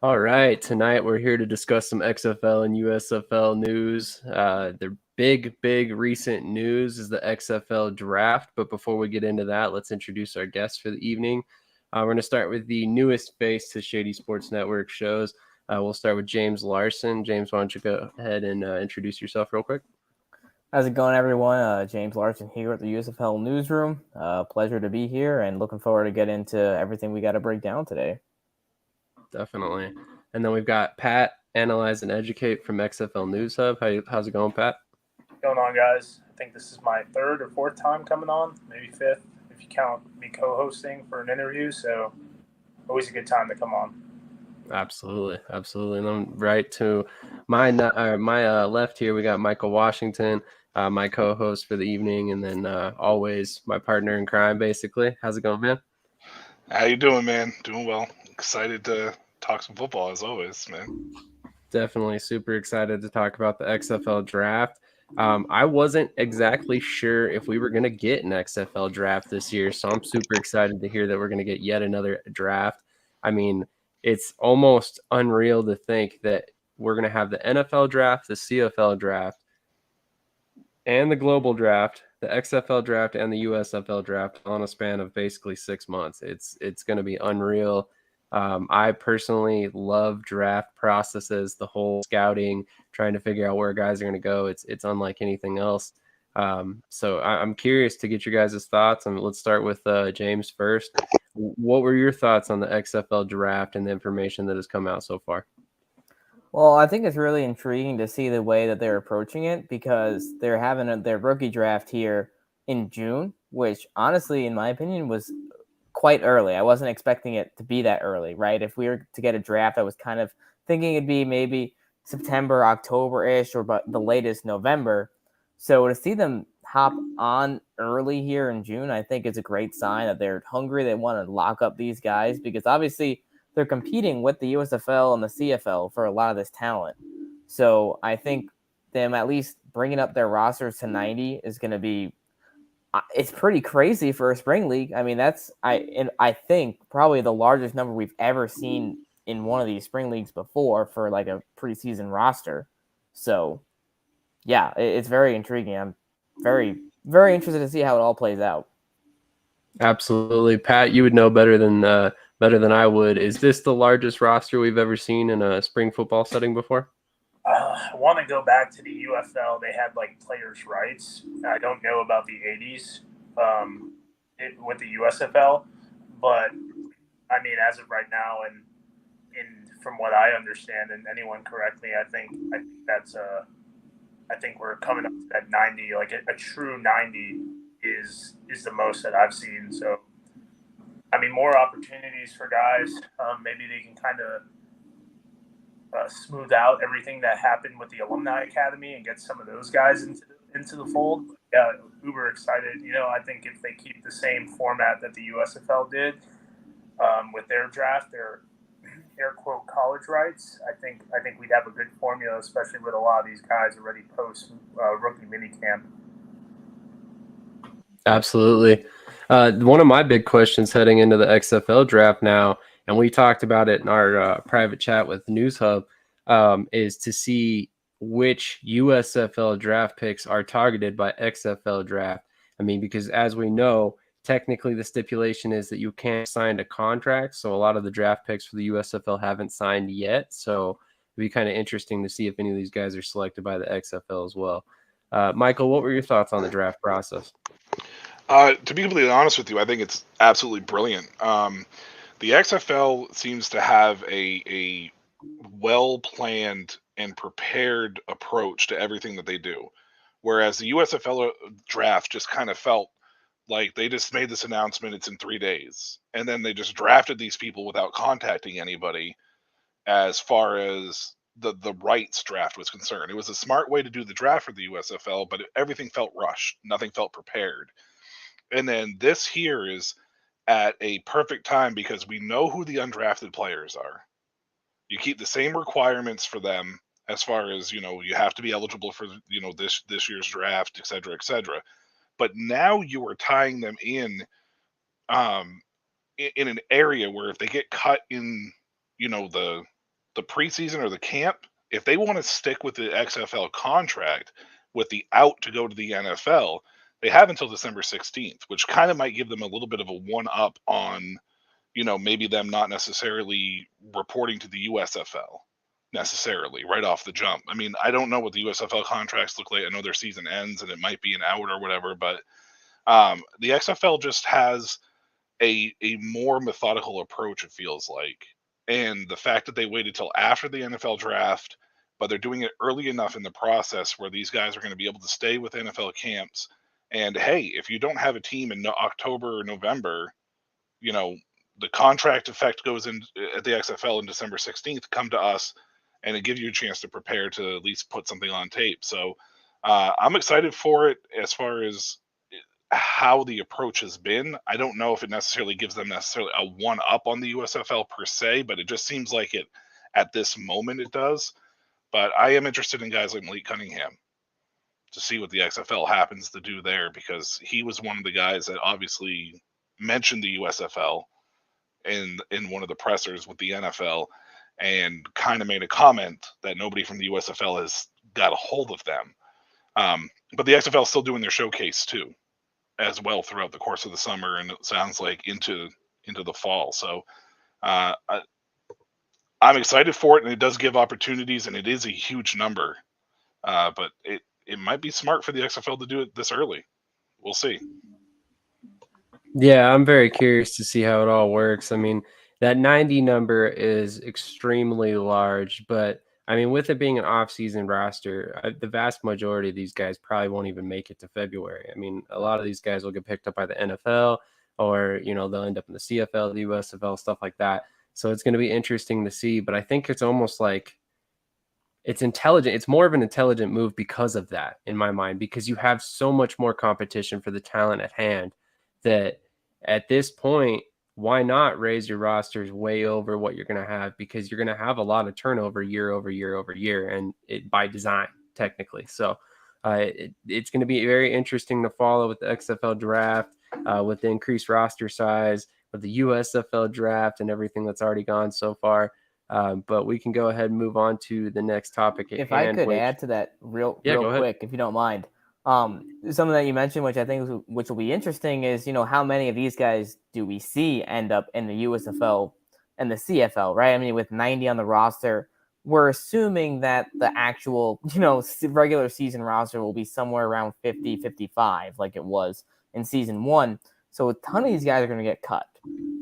All right, tonight we're here to discuss some XFL and USFL news. The big recent news is the XFL draft. But before we get into that, let's introduce our guests for the evening. We're going to start with the newest face to Shady Sports Network shows. We'll start with James Larson. James, why don't you go ahead and introduce yourself real quick? How's it going, everyone? James Larson here at the USFL newsroom. Pleasure to be here and looking forward to get into everything we got to break down today. Definitely. And then we've got Pat, Analyze and Educate from XFL News Hub. How's it going, Pat? Going on, guys? I think this is my third or fourth time coming on, maybe fifth if you count me co-hosting for an interview. So always a good time to come on. Absolutely. And then right to my left here, we got Michael Washington, my co-host for the evening, and then always my partner in crime, basically. How's it going, man? How you doing, man? Doing well. Excited to talk some football as always, man. Definitely super excited to talk about the XFL draft. I wasn't exactly sure if we were going to get an XFL draft this year, so I'm super excited to hear that we're going to get yet another draft. I mean, it's almost unreal to think that we're going to have the NFL draft, the CFL draft, and the global draft, the XFL draft, and the USFL draft on a span of basically 6 months. It's going to be unreal. I personally love draft processes, the whole scouting, trying to figure out where guys are going to go. It's unlike anything else. So I'm curious to get your guys' thoughts. And let's start with James first. What were your thoughts on the XFL draft and the information that has come out so far? Well, I think it's really intriguing to see the way that they're approaching it because they're having their rookie draft here in June, which honestly, in my opinion, was quite early. I wasn't expecting it to be that early, right? If we were to get a draft, I was kind of thinking it'd be maybe September, October-ish, or but the latest November. So to see them hop on early here in June, I think is a great sign that they're hungry. They want to lock up these guys because obviously they're competing with the USFL and the CFL for a lot of this talent. So I think them at least bringing up their rosters to 90 is going to be it's pretty crazy for a spring league. I mean, I think probably the largest number we've ever seen in one of these spring leagues before for like a preseason roster. So, yeah, it's very intriguing. I'm very interested to see how it all plays out. Absolutely, Pat. You would know better than I would. Is this the largest roster we've ever seen in a spring football setting before? I want to go back to the UFL. They had like players' rights. I don't know about the 80s with the USFL, but I mean, as of right now, and from what I understand, and anyone correct me, I think that's I think we're coming up to that 90. Like a true 90 is the most that I've seen. So, I mean, more opportunities for guys. Maybe they can kind of smooth out everything that happened with the alumni academy and get some of those guys into the fold. Yeah, uber excited. I think if they keep the same format that the USFL did with their draft, their air quote college rights, I think we'd have a good formula, especially with a lot of these guys already post rookie minicamp. Absolutely. One of my big questions heading into the XFL draft now, and we talked about it in our private chat with News Hub, is to see which USFL draft picks are targeted by XFL draft. I mean, because as we know, technically the stipulation is that you can't sign a contract. So a lot of the draft picks for the USFL haven't signed yet. So it'd be kind of interesting to see if any of these guys are selected by the XFL as well. Michael, what were your thoughts on the draft process? To be completely honest with you, I think it's absolutely brilliant. The XFL seems to have a well-planned and prepared approach to everything that they do, whereas the USFL draft just kind of felt like they just made this announcement, it's in 3 days, and then they just drafted these people without contacting anybody as far as the rights draft was concerned. It was a smart way to do the draft for the USFL, but everything felt rushed. Nothing felt prepared. And then this here is at a perfect time because we know who the undrafted players are. You keep the same requirements for them as far as, you have to be eligible for, this year's draft, et cetera, et cetera. But now you are tying them um, in an area where if they get cut in, the the preseason or the camp, if they want to stick with the XFL contract with the out to go to the NFL, they have until December 16th, which kind of might give them a little bit of a one-up on, maybe them not necessarily reporting to the USFL necessarily right off the jump. I mean, I don't know what the USFL contracts look like. I know their season ends and it might be an out or whatever, but the XFL just has a more methodical approach, it feels like. And the fact that they waited till after the NFL draft, but they're doing it early enough in the process where these guys are going to be able to stay with NFL camps. And hey, if you don't have a team in October or November, the contract effect goes in at the XFL in December 16th, come to us, and it gives you a chance to prepare to at least put something on tape. So I'm excited for it as far as how the approach has been. I don't know if it necessarily gives them necessarily a one up on the USFL per se, but it just seems like it at this moment it does. But I am interested in guys like Malik Cunningham to see what the XFL happens to do there, because he was one of the guys that obviously mentioned the USFL in one of the pressers with the NFL and kind of made a comment that nobody from the USFL has got a hold of them. But the XFL is still doing their showcase too, as well, throughout the course of the summer, and it sounds like into the fall. So I'm excited for it, and it does give opportunities, and it is a huge number. But it might be smart for the XFL to do it this early. We'll see. Yeah, I'm very curious to see how it all works. I mean, that 90 number is extremely large, but I mean, with it being an off-season roster, the vast majority of these guys probably won't even make it to February. I mean, a lot of these guys will get picked up by the NFL, or they'll end up in the CFL, the USFL, stuff like that. So it's going to be interesting to see. But I think it's almost like it's intelligent. It's more of an intelligent move because of that, in my mind, because you have so much more competition for the talent at hand that at this point, why not raise your rosters way over what you're going to have? Because you're going to have a lot of turnover year over year over year, and it by design, technically. So it's going to be very interesting to follow with the XFL draft, with the increased roster size, with the USFL draft, and everything that's already gone so far. But we can go ahead and move on to the next topic at If hand, I could add to that real quick, if you don't mind. Something that you mentioned, which I think which will be interesting, is how many of these guys do we see end up in the USFL and the CFL, right? I mean, with 90 on the roster, we're assuming that the actual regular season roster will be somewhere around 50, 55, like it was in season 1. So a ton of these guys are going to get cut.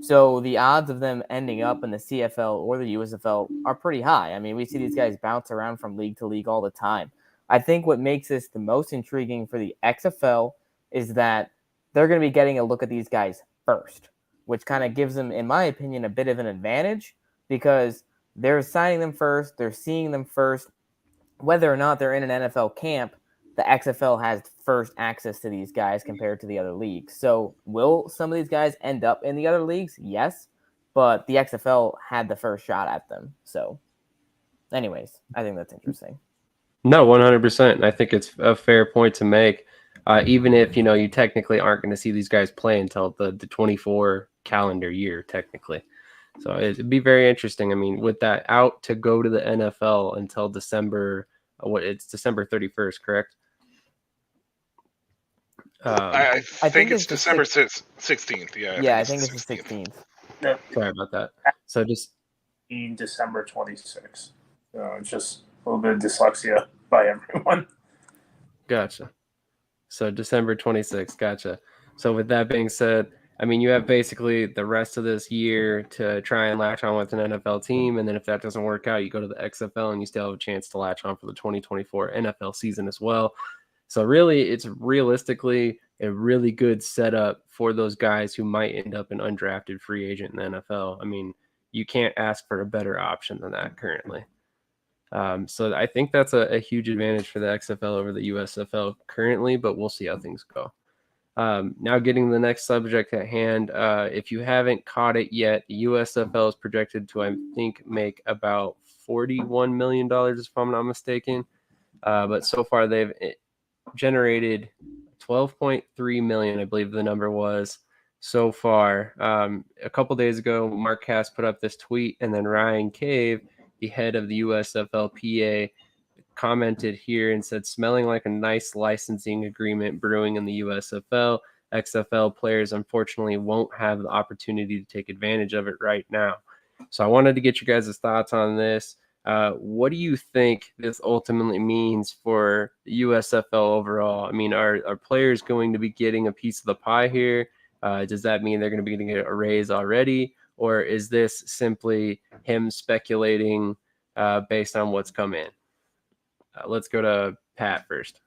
So the odds of them ending up in the CFL or the USFL are pretty high. I mean, we see these guys bounce around from league to league all the time. I think what makes this the most intriguing for the XFL is that they're going to be getting a look at these guys first, which kind of gives them, in my opinion, a bit of an advantage because they're signing them first, they're seeing them first. Whether or not they're in an NFL camp, the XFL has first access to these guys compared to the other leagues. So will some of these guys end up in the other leagues? Yes, but the XFL had the first shot at them. So anyways, I think that's interesting. No, 100%. I think it's a fair point to make. Even if, you technically aren't going to see these guys play until the 24 calendar year, technically. So it'd be very interesting. I mean, with that out to go to the NFL until December, it's December 31st, correct? I think it's December 16th. Yeah, I think it's the 16th. No, Sorry about that. So just December 26th. So it's just a little bit of dyslexia by everyone. Gotcha. So December 26th. Gotcha. So with that being said, I mean, you have basically the rest of this year to try and latch on with an NFL team. And then if that doesn't work out, you go to the XFL and you still have a chance to latch on for the 2024 NFL season as well. So really, it's realistically a really good setup for those guys who might end up an undrafted free agent in the NFL. I mean, you can't ask for a better option than that currently. So I think that's a huge advantage for the XFL over the USFL currently, but we'll see how things go. Now getting to the next subject at hand, if you haven't caught it yet, the USFL is projected to, I think, make about $41 million, if I'm not mistaken. But so far they've generated 12.3 million, I believe the number was, so far. A couple days ago, Mark Cass put up this tweet, and then Ryan Cave the head of the USFLPA, commented here and said, smelling like a nice licensing agreement brewing in the USFL. XFL players unfortunately won't have the opportunity to take advantage of it right now. So I wanted to get you guys' thoughts on this. What do you think this ultimately means for the USFL overall? I mean, are players going to be getting a piece of the pie here? Does that mean they're going to be getting a raise already? Or is this simply him speculating based on what's come in? Let's go to Pat first.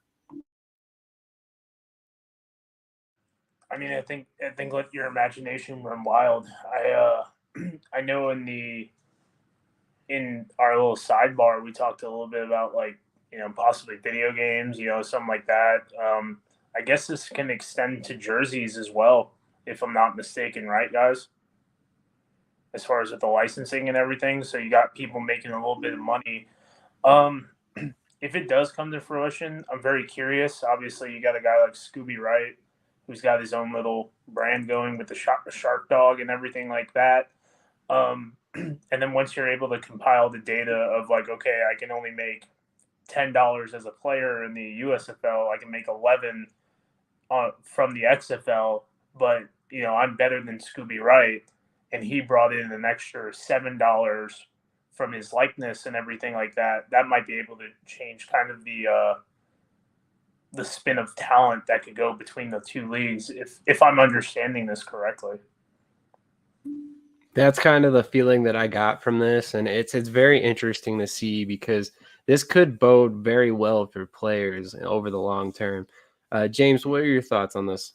I mean, I think let your imagination run wild. I know in our little sidebar we talked a little bit about like possibly video games, something like that. I guess this can extend to jerseys as well, if I'm not mistaken, right, guys? As far as with the licensing and everything, so you got people making a little bit of money. If it does come to fruition, I'm very curious. Obviously, you got a guy like Scooby Wright, who's got his own little brand going with the shark dog and everything like that. And then once you're able to compile the data of like, okay, I can only make $10 as a player in the USFL, I can make 11 from the XFL, but I'm better than Scooby Wright, and he brought in an extra $7 from his likeness and everything like that. That might be able to change kind of the spin of talent that could go between the two leagues, if I'm understanding this correctly. That's kind of the feeling that I got from this, and it's very interesting to see because this could bode very well for players over the long term. James, what are your thoughts on this?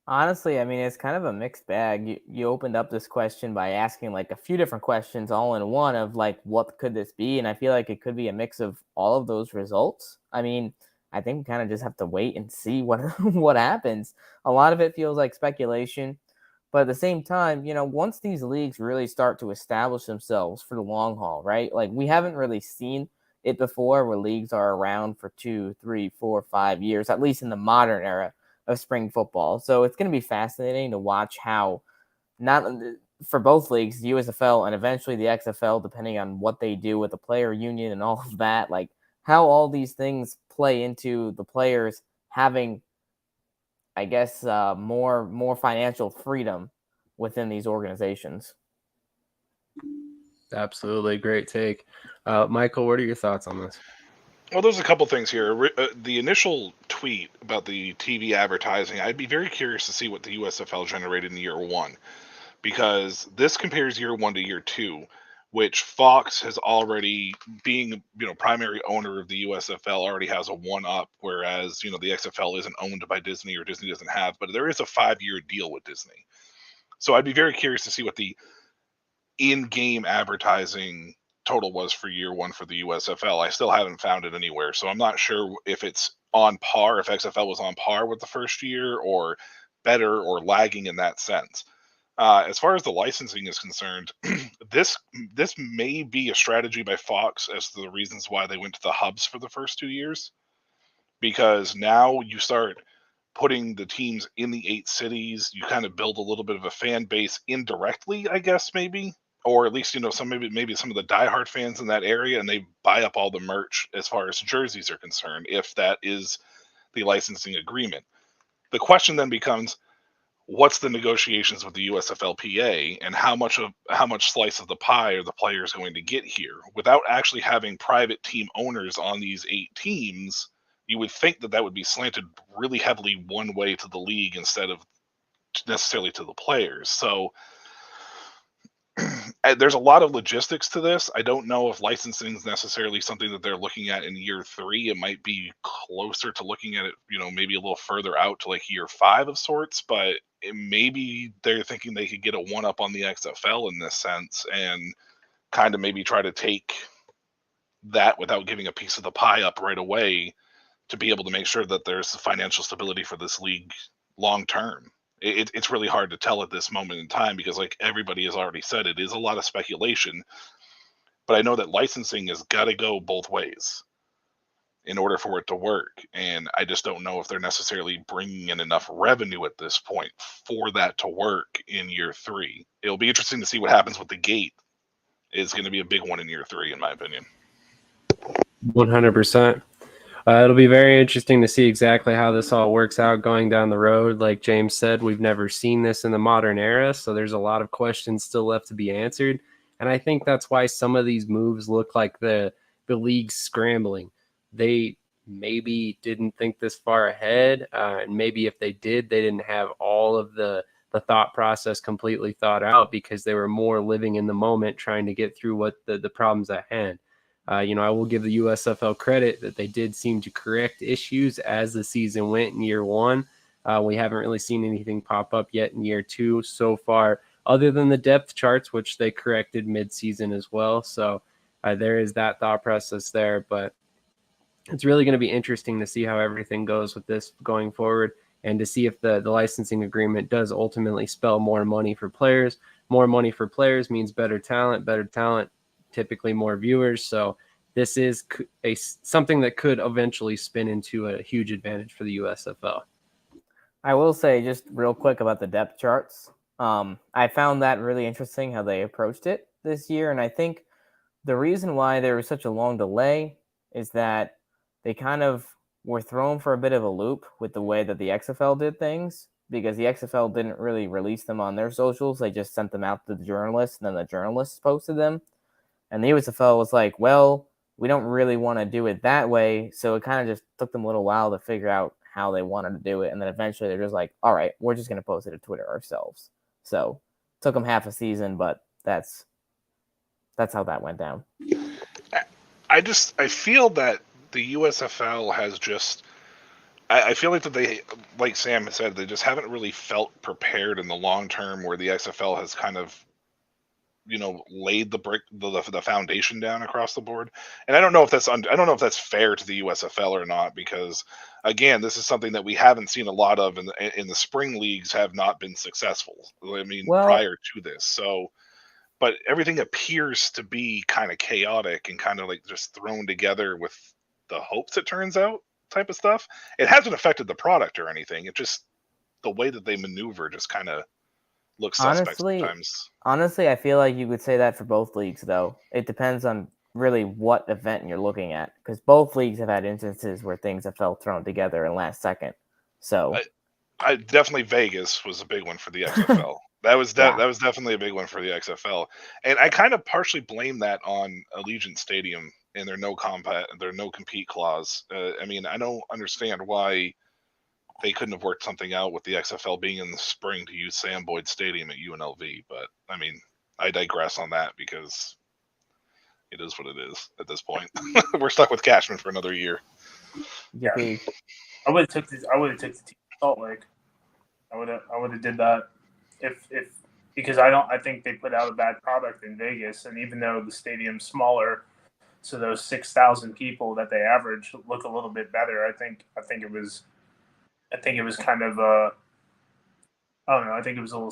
Honestly, I mean, it's kind of a mixed bag. You opened up this question by asking like a few different questions all in one of like, what could this be? And I feel like it could be a mix of all of those results. I mean, I think we kind of just have to wait and see what what happens. A lot of it feels like speculation, but at the same time, once these leagues really start to establish themselves for the long haul, right? Like we haven't really seen it before where leagues are around for 2, 3, 4, 5 years, at least in the modern era of spring football. So it's going to be fascinating to watch how, not for both leagues, the USFL and eventually the XFL, depending on what they do with the player union and all of that, like how all these things play into the players having, I guess, more financial freedom within these organizations. Absolutely. Great take. Michael, what are your thoughts on this? Well, there's a couple things here. The initial tweet about the TV advertising, I'd be very curious to see what the USFL generated in year one, because this compares year one to year two, which Fox has already, being primary owner of the USFL, already has a one up, whereas the XFL isn't owned by Disney, or Disney doesn't have, but there is a 5-year deal with Disney. So I'd be very curious to see what the in-game advertising total was for year one for the USFL. I still haven't found it anywhere, so I'm not sure if it's on par, if XFL was on par with the first year, or better, or lagging in that sense. As far as the licensing is concerned, this may be a strategy by Fox as to the reasons why they went to the hubs for the first 2 years, because now you start putting the teams in the 8 cities. You kind of build a little bit of a fan base indirectly, I guess, maybe, or at least some maybe some of the diehard fans in that area, and they buy up all the merch as far as jerseys are concerned, if that is the licensing agreement. The question then becomes, what's the negotiations with the USFLPA, and how much slice of the pie are the players going to get here? Without actually having private team owners on these 8 teams, you would think that would be slanted really heavily one way to the league instead of necessarily to the players. So there's a lot of logistics to this. I don't know if licensing is necessarily something that they're looking at in year 3. It might be closer to looking at it, maybe a little further out to like year 5 of sorts, but maybe they're thinking they could get a one up on the XFL in this sense, and kind of maybe try to take that without giving a piece of the pie up right away, to be able to make sure that there's financial stability for this league long term. It's really hard to tell at this moment in time, because like everybody has already said, it is a lot of speculation, but I know that licensing has got to go both ways in order for it to work, and I just don't know if they're necessarily bringing in enough revenue at this point for that to work in year 3. It'll be interesting to see what happens with the gate is going to be a big one in year 3, in my opinion. 100%. It'll be very interesting to see exactly how this all works out going down the road. Like James said, we've never seen this in the modern era, so there's a lot of questions still left to be answered. And I think that's why some of these moves look like the league's scrambling. They maybe didn't think this far ahead, and maybe if they did, they didn't have all of the thought process completely thought out because they were more living in the moment, trying to get through what the problems at hand. I will give the USFL credit that they did seem to correct issues as the season went in year 1. We haven't really seen anything pop up yet in year 2 so far, other than the depth charts, which they corrected mid-season as well. So there is that thought process there, but it's really going to be interesting to see how everything goes with this going forward and to see if the licensing agreement does ultimately spell more money for players. More money for players means better talent typically more viewers. So this is something that could eventually spin into a huge advantage for the USFL. I will say just real quick about the depth charts. I found that really interesting how they approached it this year. And I think the reason why there was such a long delay is that they kind of were thrown for a bit of a loop with the way that the XFL did things, because the XFL didn't really release them on their socials. They just sent them out to the journalists, and then the journalists posted them. And the USFL was like, well, we don't really want to do it that way. So it kind of just took them a little while to figure out how they wanted to do it. And then eventually they're just like, all right, we're just going to post it to Twitter ourselves. So it took them half a season, but that's how that went down. I feel that the USFL has just, I feel like that they, like Sam has said, they just haven't really felt prepared in the long term, where the XFL has kind of, laid the foundation down across the board. And I don't know if that's fair to the USFL or not, because again, this is something that we haven't seen a lot of in the spring leagues have not been successful. I mean, prior to this. So, but everything appears to be kind of chaotic and kind of like just thrown together with the hopes it turns out type of stuff. It hasn't affected the product or anything. It just, the way that they maneuver just kind of looks suspect sometimes. Honestly, I feel like you could say that for both leagues, though. It depends on really what event you're looking at, because both leagues have had instances where things have felt thrown together in last second. So, I definitely, Vegas was a big one for the XFL. That was definitely a big one for the XFL, and I kind of partially blame that on Allegiant Stadium and their no compete clause. I mean, I don't understand why they couldn't have worked something out with the XFL being in the spring to use Sam Boyd Stadium at UNLV. But I mean, I digress on that because it is what it is at this point. We're stuck with Cashman for another year. Yeah. I would have took the team to Salt Lake. I would have did that if because I think they put out a bad product in Vegas, and even though the stadium's smaller, so those 6,000 people that they average look a little bit better. I think it was kind of I don't know. I think it was a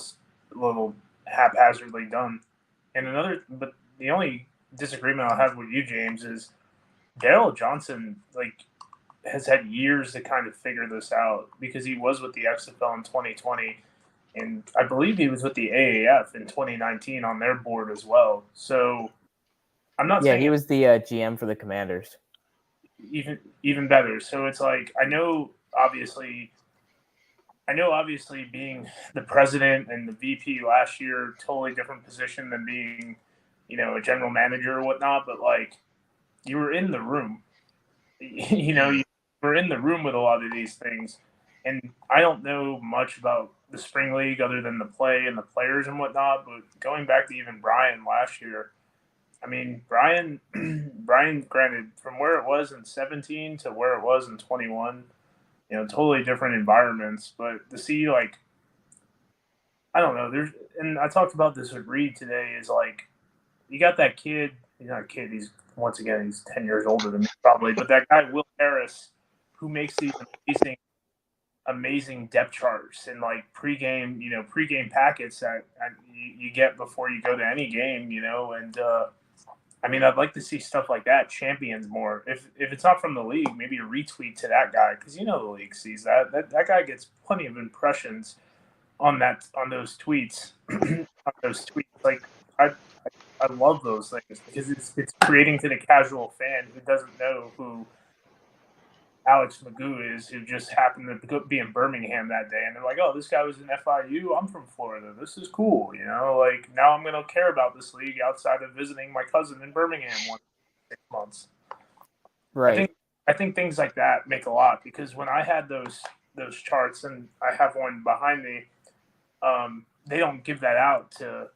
little haphazardly done. And but the only disagreement I'll have with you, James, is Daryl Johnson has had years to kind of figure this out, because he was with the XFL in 2020, and I believe he was with the AAF in 2019 on their board as well. So I'm not saying he was the GM for the Commanders. Even better. So it's like I know obviously being the president and the VP last year, totally different position than being, a general manager or whatnot. But you were in the room, you were in the room with a lot of these things. And I don't know much about the spring league other than the play and the players and whatnot. But going back to even Brian last year, I mean, Brian, granted, from where it was in 17 to where it was in 21, totally different environments. But to see, I don't know, and I talked about this with Reed today, is you got that kid, he's not a kid, he's 10 years older than me probably, but that guy, Will Harris, who makes these amazing depth charts and pregame packets that you get before you go to any game, and I mean, I'd like to see stuff like that champions more. If it's not from the league, maybe a retweet to that guy, because the league sees that guy gets plenty of impressions on those tweets. I'd I love those things because it's creating to the casual fan who doesn't know who Alex Magoo is, who just happened to be in Birmingham that day, and they're like, "Oh, this guy was in FIU. I'm from Florida. This is cool." Like now I'm going to care about this league outside of visiting my cousin in Birmingham once in 6 months. Right. I think things like that make a lot, because when I had those charts, and I have one behind me, they don't give that out to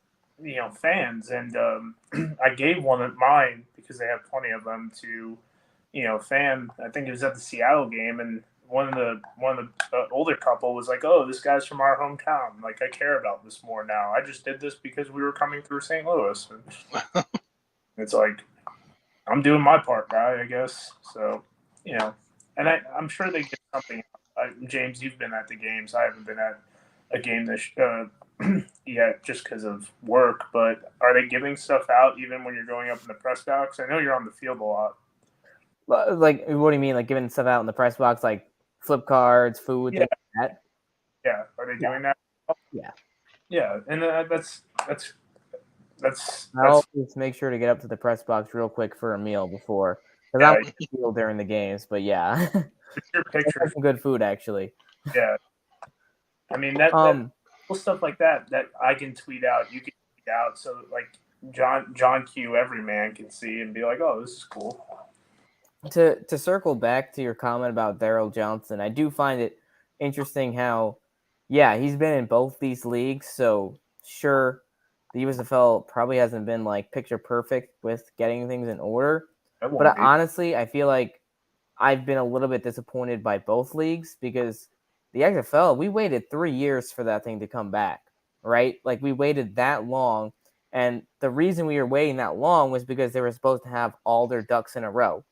fans, and I gave one of mine because they have plenty of them to fan. I think it was at the Seattle game, and one of the older couple was like, "Oh, this guy's from our hometown. Like, I care about this more now. I just did this because we were coming through St. Louis." And it's like, I'm doing my part, guy, I guess. So, and I'm sure they get something. James, you've been at the games. I haven't been at a game this yet, just because of work. But are they giving stuff out even when you're going up in the press box? I know you're on the field a lot. Like, what do you mean? Like giving stuff out in the press box, like flip cards, food, Yeah. things like that? Yeah, are they doing that? Yeah. Yeah, and that's I'll always make sure to get up to the press box real quick for a meal before, because I'm on the field during the games. But yeah, your picture. some good food actually. Yeah, I mean that stuff like that I can tweet out. You can tweet out, so like John Q, every man can see and be like, "Oh, this is cool." To circle back to your comment about Daryl Johnson, I do find it interesting how, yeah, he's been in both these leagues. So sure, the USFL probably hasn't been like picture perfect with getting things in order. But honestly, I feel like I've been a little bit disappointed by both leagues, because the XFL, we waited 3 years for that thing to come back, right? Like, we waited that long. And the reason we were waiting that long was because they were supposed to have all their ducks in a row,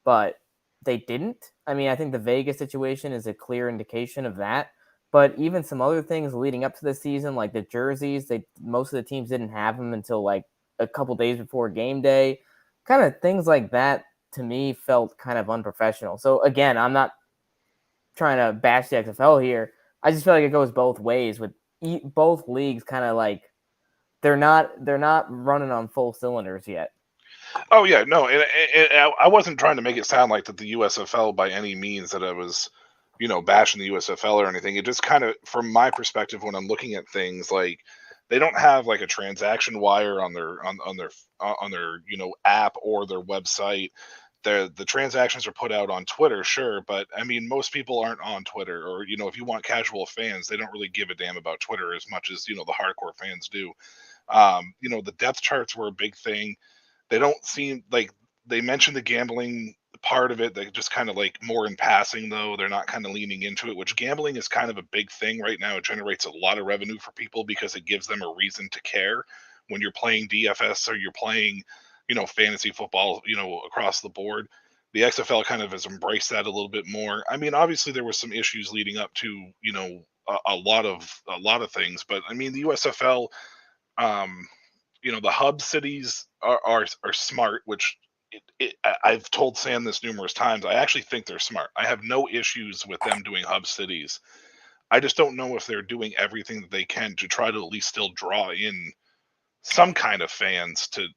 but they didn't. I mean, I think the Vegas situation is a clear indication of that. But even some other things leading up to the season, like the jerseys, most of the teams didn't have them until like a couple days before game day. Kind of things like that, to me, felt kind of unprofessional. So again, I'm not trying to bash the XFL here. I just feel like it goes both ways, with both leagues kind of like they're not running on full cylinders yet. Oh yeah, no, and I wasn't trying to make it sound like that the USFL by any means that I was, bashing the USFL or anything. It just kind of, from my perspective, when I'm looking at things, like they don't have like a transaction wire on their app or their website. The transactions are put out on Twitter, sure, but I mean most people aren't on Twitter, or if you want casual fans, they don't really give a damn about Twitter as much as the hardcore fans do. The depth charts were a big thing. They don't seem like they mentioned the gambling part of it. They just kind of like more in passing, though. They're not kind of leaning into it, which gambling is kind of a big thing right now. It generates a lot of revenue for people because it gives them a reason to care when you're playing DFS or you're playing, fantasy football, across the board. The XFL kind of has embraced that a little bit more. I mean, obviously there was some issues leading up to, a lot of things, but I mean, the USFL, um, the hub cities are smart, which I've told Sam this numerous times. I actually think they're smart. I have no issues with them doing hub cities. I just don't know if they're doing everything that they can to try to at least still draw in some kind of fans to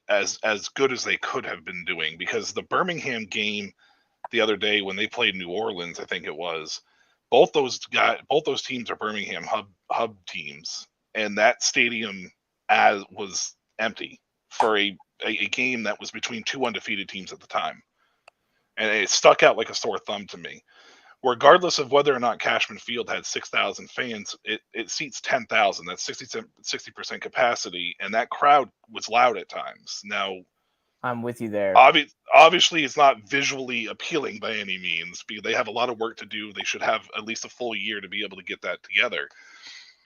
as good as they could have been doing. Because the Birmingham game the other day when they played New Orleans, I think it was, both those teams are Birmingham hub teams, and that stadium was empty for a game that was between two undefeated teams at the time, and it stuck out like a sore thumb to me. Regardless of whether or not Cashman Field had 6,000 fans, it seats 10,000. That's 60% capacity, and that crowd was loud at times. Now, I'm with you there. Obviously, it's not visually appealing by any means, because they have a lot of work to do. They should have at least a full year to be able to get that together.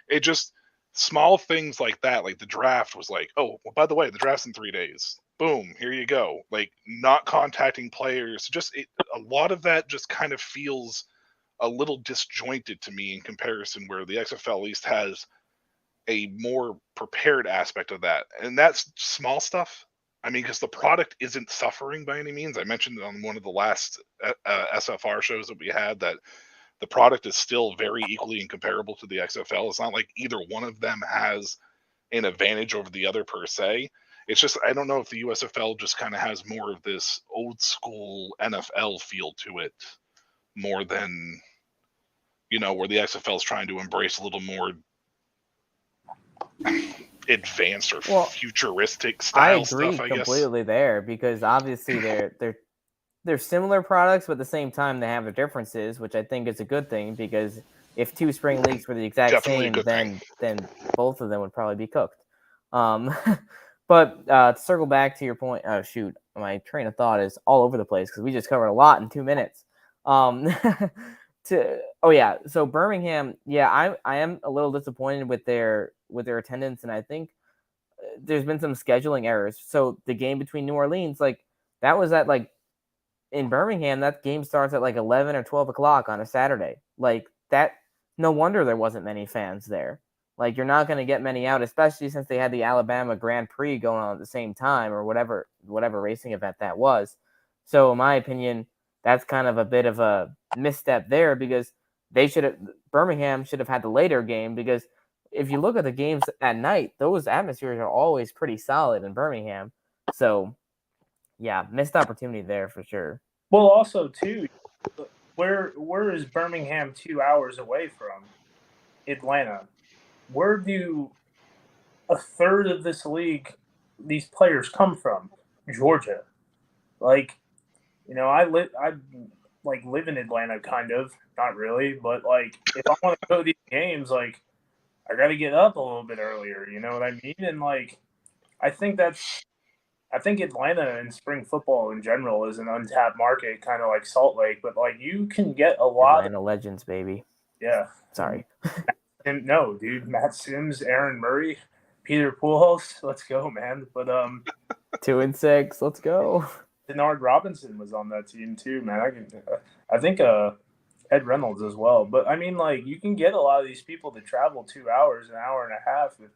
It just, small things like that, like the draft was like, oh, well, by the way, the draft's in 3 days. Boom, here you go. Like, not contacting players, a lot of that just kind of feels a little disjointed to me in comparison, where the XFL at least has a more prepared aspect of that. And that's small stuff. I mean, because the product isn't suffering by any means. I mentioned on one of the last SFR shows that we had that the product is still very equally incomparable to the XFL. It's not like either one of them has an advantage over the other per se. It's just I don't know if the USFL just kind of has more of this old school NFL feel to it, more than where the XFL is trying to embrace a little more advanced or futuristic style stuff. I guess. Completely there, because obviously they're similar products, but at the same time they have their differences, which I think is a good thing, because if two spring leagues were the exact same, then both of them would probably be cooked. But to circle back to your point, oh shoot, my train of thought is all over the place because we just covered a lot in 2 minutes. So Birmingham, I am a little disappointed with their attendance, and I think there's been some scheduling errors. So the game between New Orleans, like that was at like in Birmingham, that game starts at like 11 or 12 o'clock on a Saturday. Like that, no wonder there wasn't many fans there. Like you're not going to get many out, especially since they had the Alabama Grand Prix going on at the same time, or whatever racing event that was. So in my opinion, that's kind of a bit of a misstep there, because Birmingham should have had the later game, because if you look at the games at night, those atmospheres are always pretty solid in Birmingham. So yeah, missed opportunity there for sure. Well, also too, where is Birmingham 2 hours away from Atlanta? Where do a third of this league, these players come from? Georgia. Like, I live in Atlanta, kind of, not really, but like if I want to go to these games, like I got to get up a little bit earlier. You know what I mean? And like, I think Atlanta and spring football in general is an untapped market, kind of like Salt Lake, but like you can get a lot Atlanta legends, baby. Yeah. Sorry. And no, dude, Matt Sims, Aaron Murray, Peter Pujols, let's go, man. But 2-6, let's go. Denard Robinson was on that team too, man. I think Ed Reynolds as well. But I mean, like, you can get a lot of these people to travel 2 hours, an hour and a half if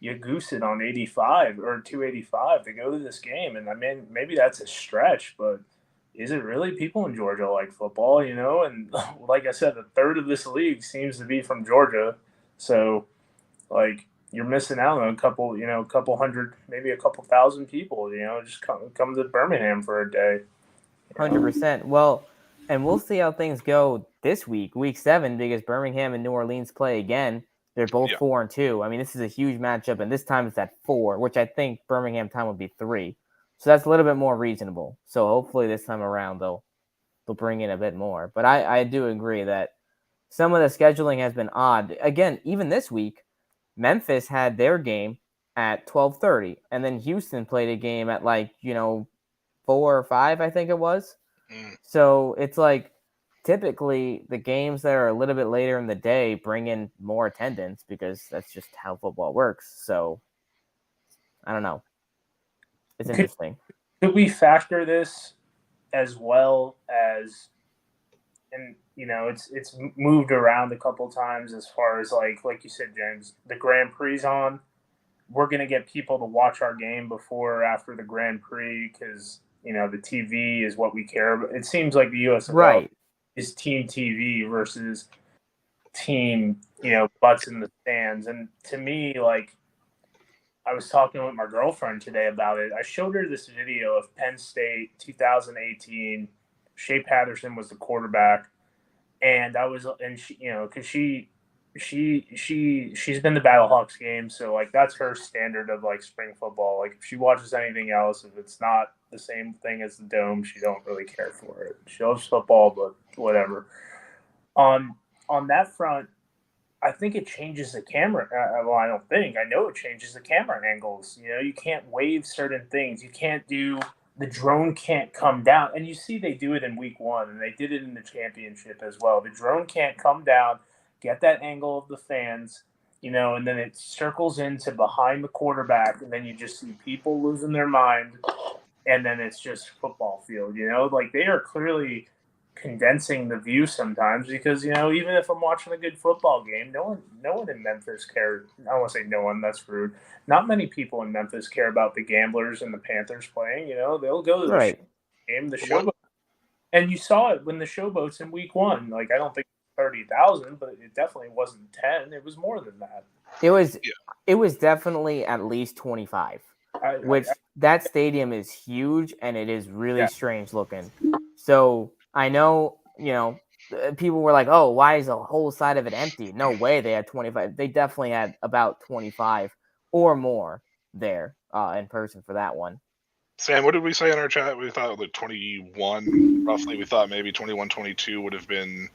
you goose it on 85 or 285 to go to this game. And I mean, maybe that's a stretch, but is it really? People in Georgia like football, and like I said, a third of this league seems to be from Georgia. So, like, you're missing out on a couple hundred, maybe a couple thousand people, just come to Birmingham for a day. 100%. Well, and we'll see how things go this week, week 7, because Birmingham and New Orleans play again. They're both 4-2. I mean, this is a huge matchup, and this time it's at 4, which I think Birmingham time would be 3. So that's a little bit more reasonable. So hopefully this time around they'll bring in a bit more. But I do agree that some of the scheduling has been odd. Again, even this week, Memphis had their game at 12:30, and then Houston played a game at 4 or 5, I think it was. So it's like typically the games that are a little bit later in the day bring in more attendance, because that's just how football works. So I don't know. It's interesting. Could we factor this as well as, and it's moved around a couple times as far as like you said, James, the Grand Prix on. We're gonna get people to watch our game before or after the Grand Prix because the TV is what we care about. It seems like the USFL is team TV versus team butts in the stands, and to me, like, I was talking with my girlfriend today about it. I showed her this video of Penn State 2018. Shea Patterson was the quarterback, and because she's been to Battlehawks games, so like that's her standard of like spring football. Like if she watches anything else, if it's not the same thing as the Dome, she don't really care for it. She loves football, but whatever. On that front, I think it changes the camera. Well, I don't think. I know it changes the camera angles. You can't wave certain things. You can't do – the drone can't come down. And you see they do it in week 1, and they did it in the championship as well. The drone can't come down, get that angle of the fans, and then it circles into behind the quarterback, and then you just see people losing their mind, and then it's just football field, Like they are clearly – condensing the view sometimes because even if I'm watching a good football game, no one in Memphis cares. I don't want to say no one, that's rude. Not many people in Memphis care about the Gamblers and the Panthers playing. They'll go to the game, the showboat, and you saw it when the showboats in week 1. Like I don't think 30,000, but it definitely wasn't 10. It was more than that. It was definitely at least 25. which that stadium is huge and it is really Yeah. strange looking. So I know, people were like, "Oh, why is a whole side of it empty?" No way, they had 25. They definitely had about 25 or more there in person for that one. Sam, what did we say in our chat? We thought like 21, roughly. We thought maybe 21, 22 would have been.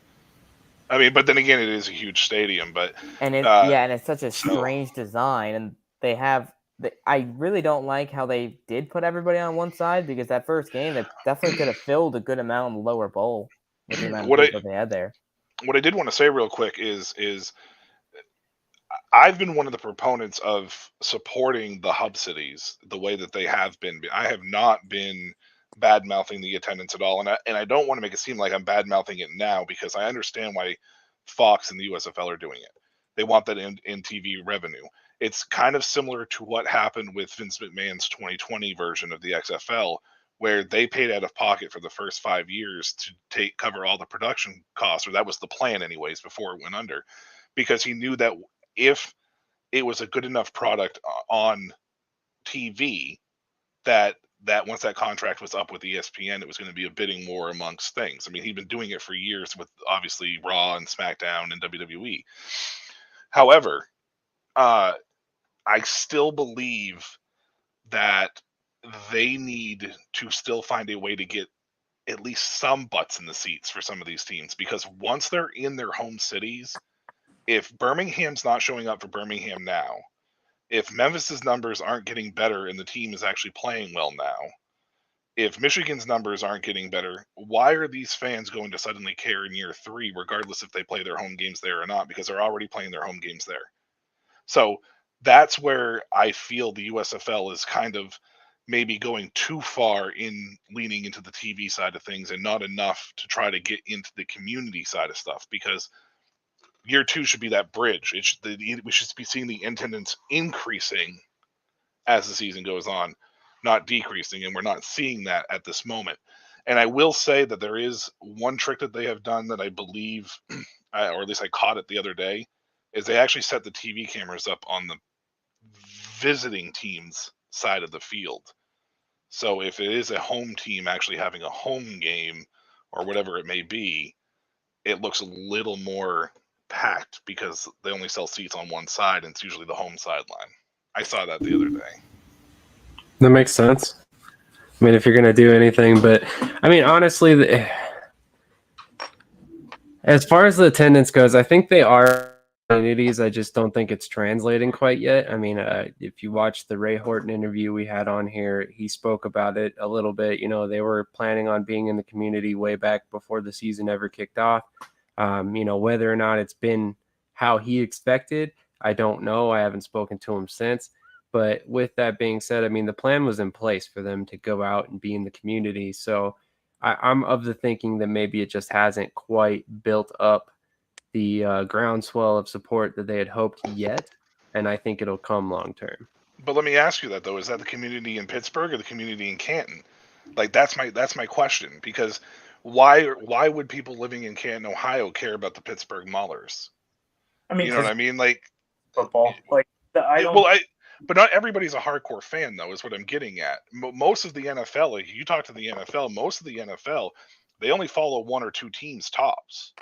I mean, but then again, it is a huge stadium. But And and it's such a strange design, and they have. I really don't like how they did put everybody on one side, because that first game they definitely could have filled a good amount in the lower bowl with the amount of what I people they had there. what I did want to say real quick is I've been one of the proponents of supporting the hub cities the way that they have been. I have not been bad mouthing the attendance at all, and I don't want to make it seem like I'm bad mouthing it now, because I understand why Fox and the USFL are doing it. They want that in TV revenue. It's kind of similar to what happened with Vince McMahon's 2020 version of the XFL, where they paid out of pocket for the first 5 years to cover all the production costs, or that was the plan anyways before it went under, because he knew that if it was a good enough product on TV, that once that contract was up with ESPN, it was going to be a bidding war amongst things. I mean, he'd been doing it for years with obviously Raw and SmackDown and WWE. However, I still believe that they need to still find a way to get at least some butts in the seats for some of these teams, because once they're in their home cities, if Birmingham's not showing up for Birmingham now, if Memphis's numbers aren't getting better and the team is actually playing well now, if Michigan's numbers aren't getting better, why are these fans going to suddenly care in year 3, regardless if they play their home games there or not? Because they're already playing their home games there. So that's where I feel the USFL is kind of maybe going too far in leaning into the TV side of things and not enough to try to get into the community side of stuff, because year 2 should be that bridge. We should be seeing the attendance increasing as the season goes on, not decreasing, and we're not seeing that at this moment. And I will say that there is one trick that they have done that I believe, or at least I caught it the other day, is they actually set the TV cameras up on the visiting team's side of the field. So if it is a home team actually having a home game or whatever it may be, it looks a little more packed because they only sell seats on one side, and it's usually the home sideline. I saw that the other day. That makes sense. I mean, if you're going to do anything, but I mean, honestly, as far as the attendance goes, I think they are communities. I just don't think it's translating quite yet. I mean, if you watch the Ray Horton interview we had on here, he spoke about it a little bit. You know, they were planning on being in the community way back before the season ever kicked off. You know, whether or not it's been how he expected, I don't know. I haven't spoken to him since. But with that being said, I mean, the plan was in place for them to go out and be in the community. So I'm of the thinking that maybe it just hasn't quite built up the groundswell of support that they had hoped yet. And I think it'll come long term. But let me ask you that though: is that the community in Pittsburgh or the community in Canton? Like that's my question, because why would people living in Canton, Ohio, care about the Pittsburgh Maulers? I mean, You know what I mean? Like football. Like I don't. well, but not everybody's a hardcore fan though, is what I'm getting at. Most of the NFL, like you talk to the NFL, most of the NFL, they only follow one or two teams tops.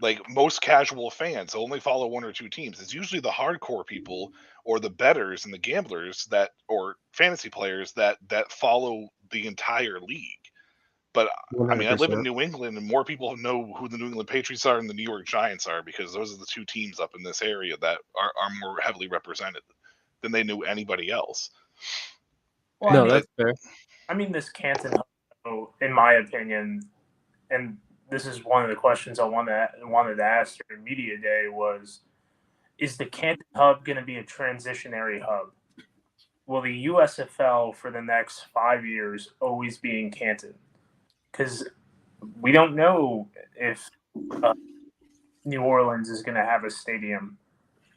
Like most casual fans only follow one or two teams. It's usually the hardcore people or the bettors and the gamblers that, or fantasy players that follow the entire league. But I mean, I live in 100%. New England, and more people know who the New England Patriots are and the New York Giants are, because those are the two teams up in this area that are more heavily represented than they knew anybody else. Well, No, that's fair. I mean, this Canton Hub, in my opinion, and this is one of the questions I wanted to ask during media day was: is the Canton Hub going to be a transitionary hub? Will the USFL for the next 5 years always be in Canton? Because we don't know if New Orleans is going to have a stadium,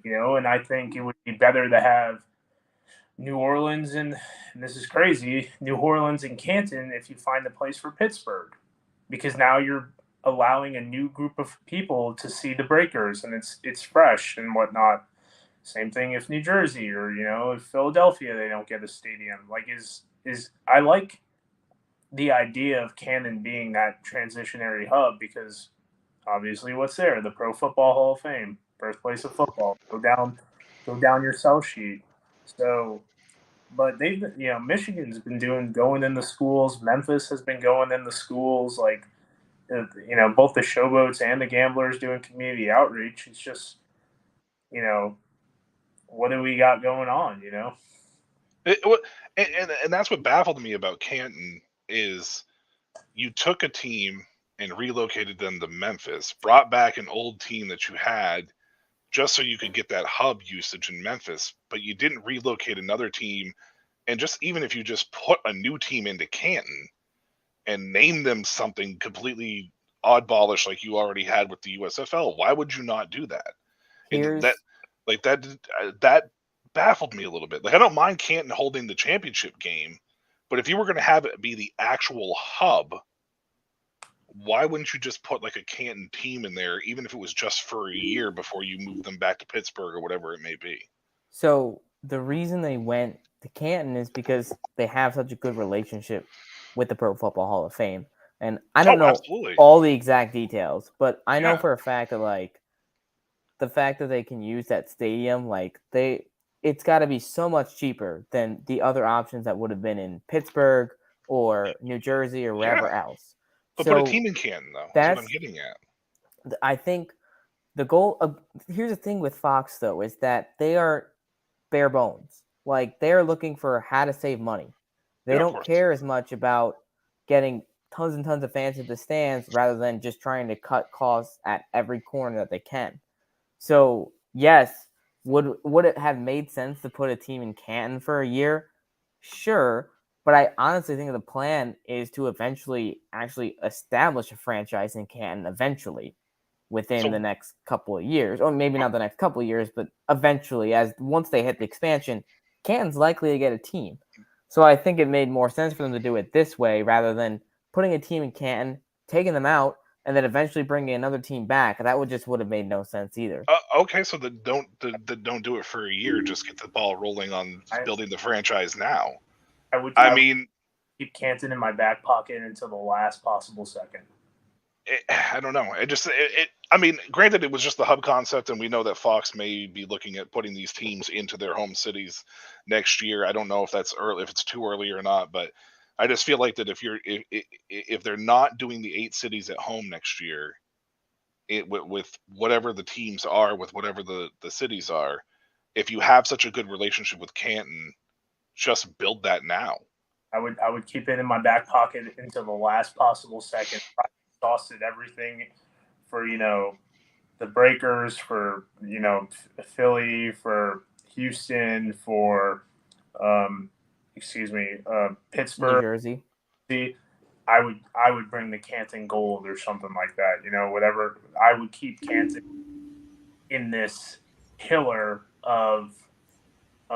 and I think it would be better to have New Orleans and this is crazy, New Orleans and Canton if you find a place for Pittsburgh, because now you're allowing a new group of people to see the Breakers and it's fresh and whatnot. Same thing if New Jersey or if Philadelphia they don't get a stadium. Like is I like the idea of Canton being that transitionary hub because obviously what's there? The Pro Football Hall of Fame, birthplace of football. Go down your cell sheet. So, but Michigan's been going in the schools. Memphis has been going in the schools. Like, both the showboats and the gamblers doing community outreach. It's just, what do we got going on? And that's what baffled me about Canton is you took a team and relocated them to Memphis, brought back an old team that you had just so you could get that hub usage in Memphis, but you didn't relocate another team. And just even if you just put a new team into Canton and name them something completely oddballish like you already had with the USFL, why would you not do that? And that baffled me a little bit. Like I don't mind Canton holding the championship game, but if you were going to have it be the actual hub, why wouldn't you just put like a Canton team in there, even if it was just for a year before you move them back to Pittsburgh or whatever it may be? So the reason they went to Canton is because they have such a good relationship with the Pro Football Hall of Fame. And I don't know absolutely. all the exact details, but I know Yeah. for a fact that like the fact that they can use that stadium, like it's got to be so much cheaper than the other options that would have been in Pittsburgh or New Jersey or wherever else. But So put a team in Canton, though. That's what I'm getting at. I think the goal of here's the thing with Fox though is that they are bare bones. Like they're looking for how to save money. They don't care as much about getting tons and tons of fans in the stands rather than just trying to cut costs at every corner that they can. So yes, would it have made sense to put a team in Canton for a year? Sure, but I honestly think the plan is to eventually actually establish a franchise in Canton eventually within the next couple of years, or maybe not the next couple of years, but eventually, as once they hit the expansion, Canton's likely to get a team. So I think it made more sense for them to do it this way rather than putting a team in Canton, taking them out, and then eventually bringing another team back. That would have made no sense either. Okay, so don't do it for a year. Just get the ball rolling on building the franchise now. I mean, keep Canton in my back pocket until the last possible second. I don't know. I mean, granted, it was just the hub concept, and we know that Fox may be looking at putting these teams into their home cities next year. I don't know if that's early, if it's too early or not, but I just feel like that if they're not doing the 8 cities at home next year, with whatever the teams are, with whatever the cities are, if you have such a good relationship with Canton, just build that now. I would keep it in my back pocket until the last possible second. I exhausted everything for the Breakers, for Philly, for Houston, for Pittsburgh, New Jersey. I would bring the Canton Gold or something like that. Whatever. I would keep Canton in this pillar of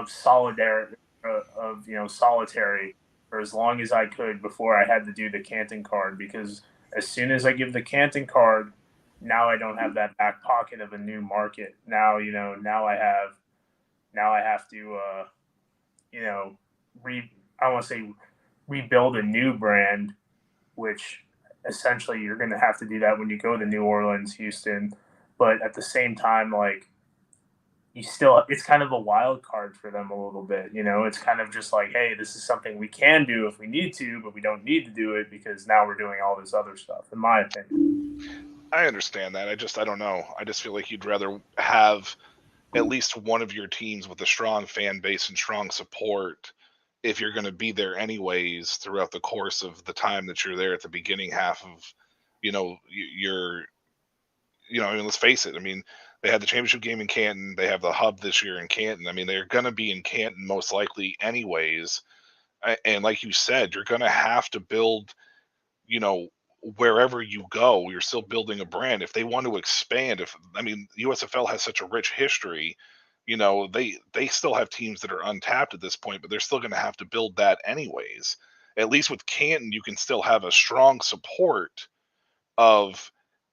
solidarity of solitary for as long as I could before I had to do the Canton card, because as soon as I give the Canton card, now I don't have that back pocket of a new market. Now now I have to I want to say rebuild a new brand, which essentially you're going to have to do that when you go to New Orleans, Houston, but at the same time, like, it's kind of a wild card for them a little bit. It's kind of just like, hey, this is something we can do if we need to, but we don't need to do it because now we're doing all this other stuff, in my opinion. I understand that. I don't know. I just feel like you'd rather have at least one of your teams with a strong fan base and strong support if you're going to be there anyways throughout the course of the time that you're there at the beginning half of, I mean, let's face it. I mean, they had the championship game in Canton. They have the hub this year in Canton. I mean, they're going to be in Canton most likely anyways. And like you said, you're going to have to build, wherever you go, you're still building a brand. If they want to expand, USFL has such a rich history, they still have teams that are untapped at this point, but they're still going to have to build that anyways. At least with Canton, you can still have a strong support of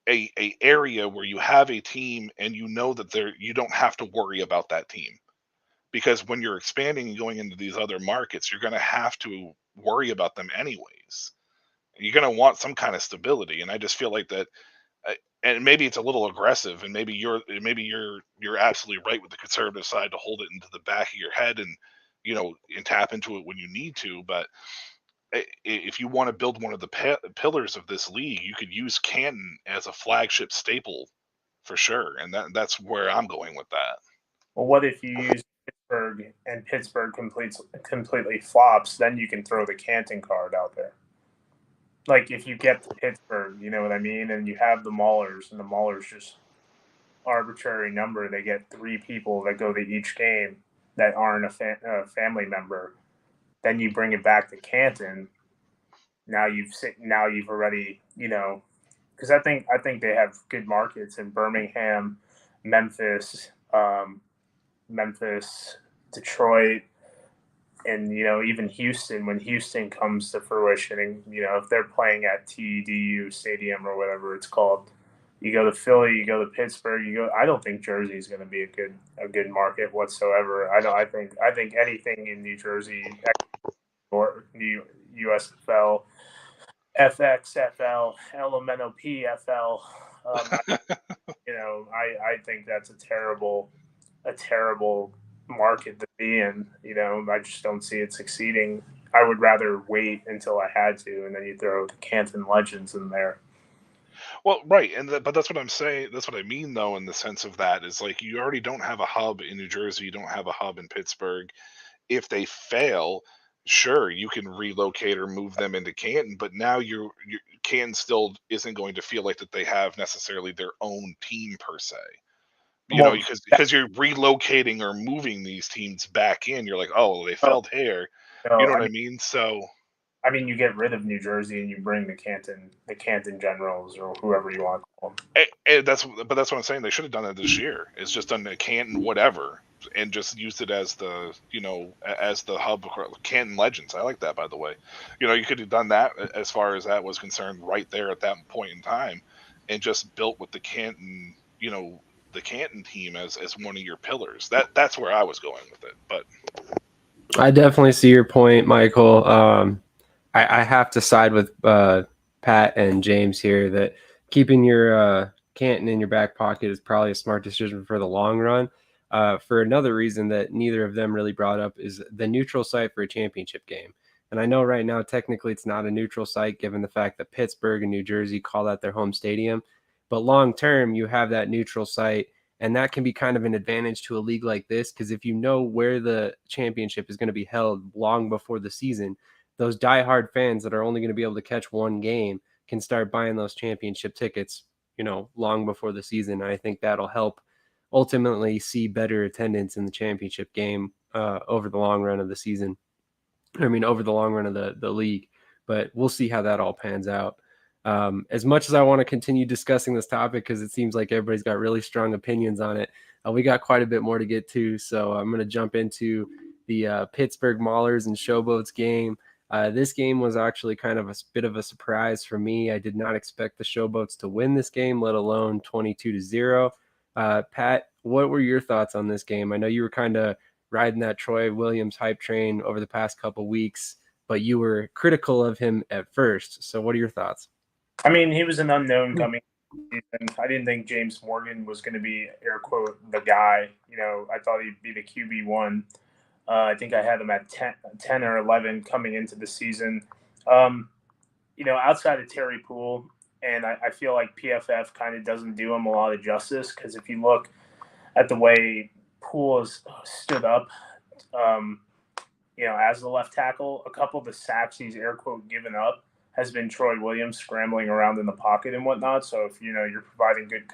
a area where you have a team and you know that you don't have to worry about that team. Because when you're expanding and going into these other markets, you're going to have to worry about them anyways. You're going to want some kind of stability, and I just feel like that. And maybe it's a little aggressive, and maybe you're absolutely right with the conservative side to hold it into the back of your head and and tap into it when you need to. But if you want to build one of the pillars of this league, you could use Canton as a flagship staple for sure, and that's where I'm going with that. Well, what if you use Pittsburgh and Pittsburgh completely flops? Then you can throw the Canton card out there. Like if you get to Pittsburgh, you know what I mean, and you have the Maulers, and the Maulers just arbitrary number. They get 3 people that go to each game that aren't a family member. Then you bring it back to Canton. Now you've already because I think they have good markets in Birmingham, Memphis, Memphis, Detroit, and even Houston. When Houston comes to fruition, and if they're playing at TDU Stadium or whatever it's called, you go to Philly, you go to Pittsburgh, you go. I don't think Jersey is going to be a good market whatsoever. I think anything in New Jersey or USFL, FXFL, Elemental PFL. I think that's a terrible market to be in. I just don't see it succeeding. I would rather wait until I had to, and then you throw the Canton Legends in there. Well, right, but that's what I'm saying. That's what I mean, though, in the sense of that is like you already don't have a hub in New Jersey. You don't have a hub in Pittsburgh. If they fail, sure, you can relocate or move them into Canton, but now Canton still isn't going to feel like that they have necessarily their own team per se. Well, Because you're relocating or moving these teams back in, you're like, oh, they failed here. You know what I mean? So I mean, you get rid of New Jersey and you bring the Canton Generals or whoever you want to call them. that's what I'm saying. They should have done that this year. It's just done the Canton whatever and just used it as the as the hub. Canton Legends. I like that, by the way. You could have done that as far as that was concerned right there at that point in time, and just built with the Canton the Canton team as one of your pillars. That's where I was going with it. But I definitely see your point, Michael. I have to side with Pat and James here that keeping your Canton in your back pocket is probably a smart decision for the long run. For another reason that neither of them really brought up is the neutral site for a championship game. And I know right now technically it's not a neutral site given the fact that Pittsburgh and New Jersey call that their home stadium. But long term, you have that neutral site, and that can be kind of an advantage to a league like this because if you know where the championship is going to be held long before the season, those diehard fans that are only going to be able to catch one game can start buying those championship tickets, long before the season. And I think that'll help ultimately see better attendance in the championship game over the long run of the season. I mean, over the long run of the league. But we'll see how that all pans out. As much as I want to continue discussing this topic because it seems like everybody's got really strong opinions on it, we got quite a bit more to get to. So I'm going to jump into the Pittsburgh Maulers and Showboats game. This game was actually kind of a bit of a surprise for me. I did not expect the Showboats to win this game, let alone 22-0. Pat, what were your thoughts on this game? I know you were kind of riding that Troy Williams hype train over the past couple weeks, but you were critical of him at first. So what are your thoughts? I mean, he was an unknown coming season. I didn't think James Morgan was going to be, air quote, the guy. I thought he'd be the QB1. I think I had him at 10 or 11 coming into the season. Outside of Terry Poole, and I feel like PFF kind of doesn't do him a lot of justice because if you look at the way Poole has stood up, as the left tackle, a couple of the sacks he's, air quote, given up has been Troy Williams scrambling around in the pocket and whatnot. So if you're providing good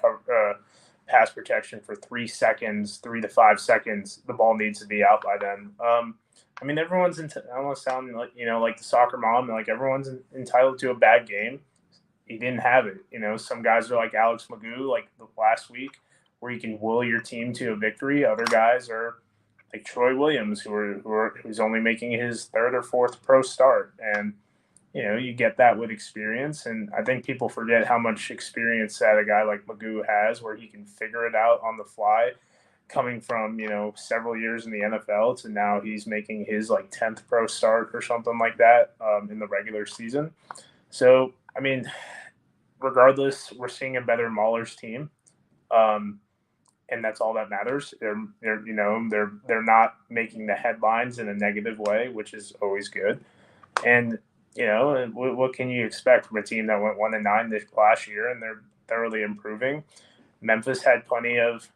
pass protection for 3 to 5 seconds, the ball needs to be out by then. I mean, everyone's I don't want to sound like like the soccer mom, like everyone's entitled to a bad game. He didn't have it. Some guys are like Alex Magoo, like the last week, where you can will your team to a victory. Other guys are like Troy Williams, who's only making his 3rd or 4th pro start, and you get that with experience. And I think people forget how much experience that a guy like Magoo has, where he can figure it out on the fly, coming from, several years in the NFL to now he's making his like 10th pro start or something like that in the regular season. So, I mean, regardless, we're seeing a better Mahler's team. And that's all that matters. They're not making the headlines in a negative way, which is always good. And what can you expect from a team that went 1-9 this last year, and they're thoroughly improving? Memphis had plenty of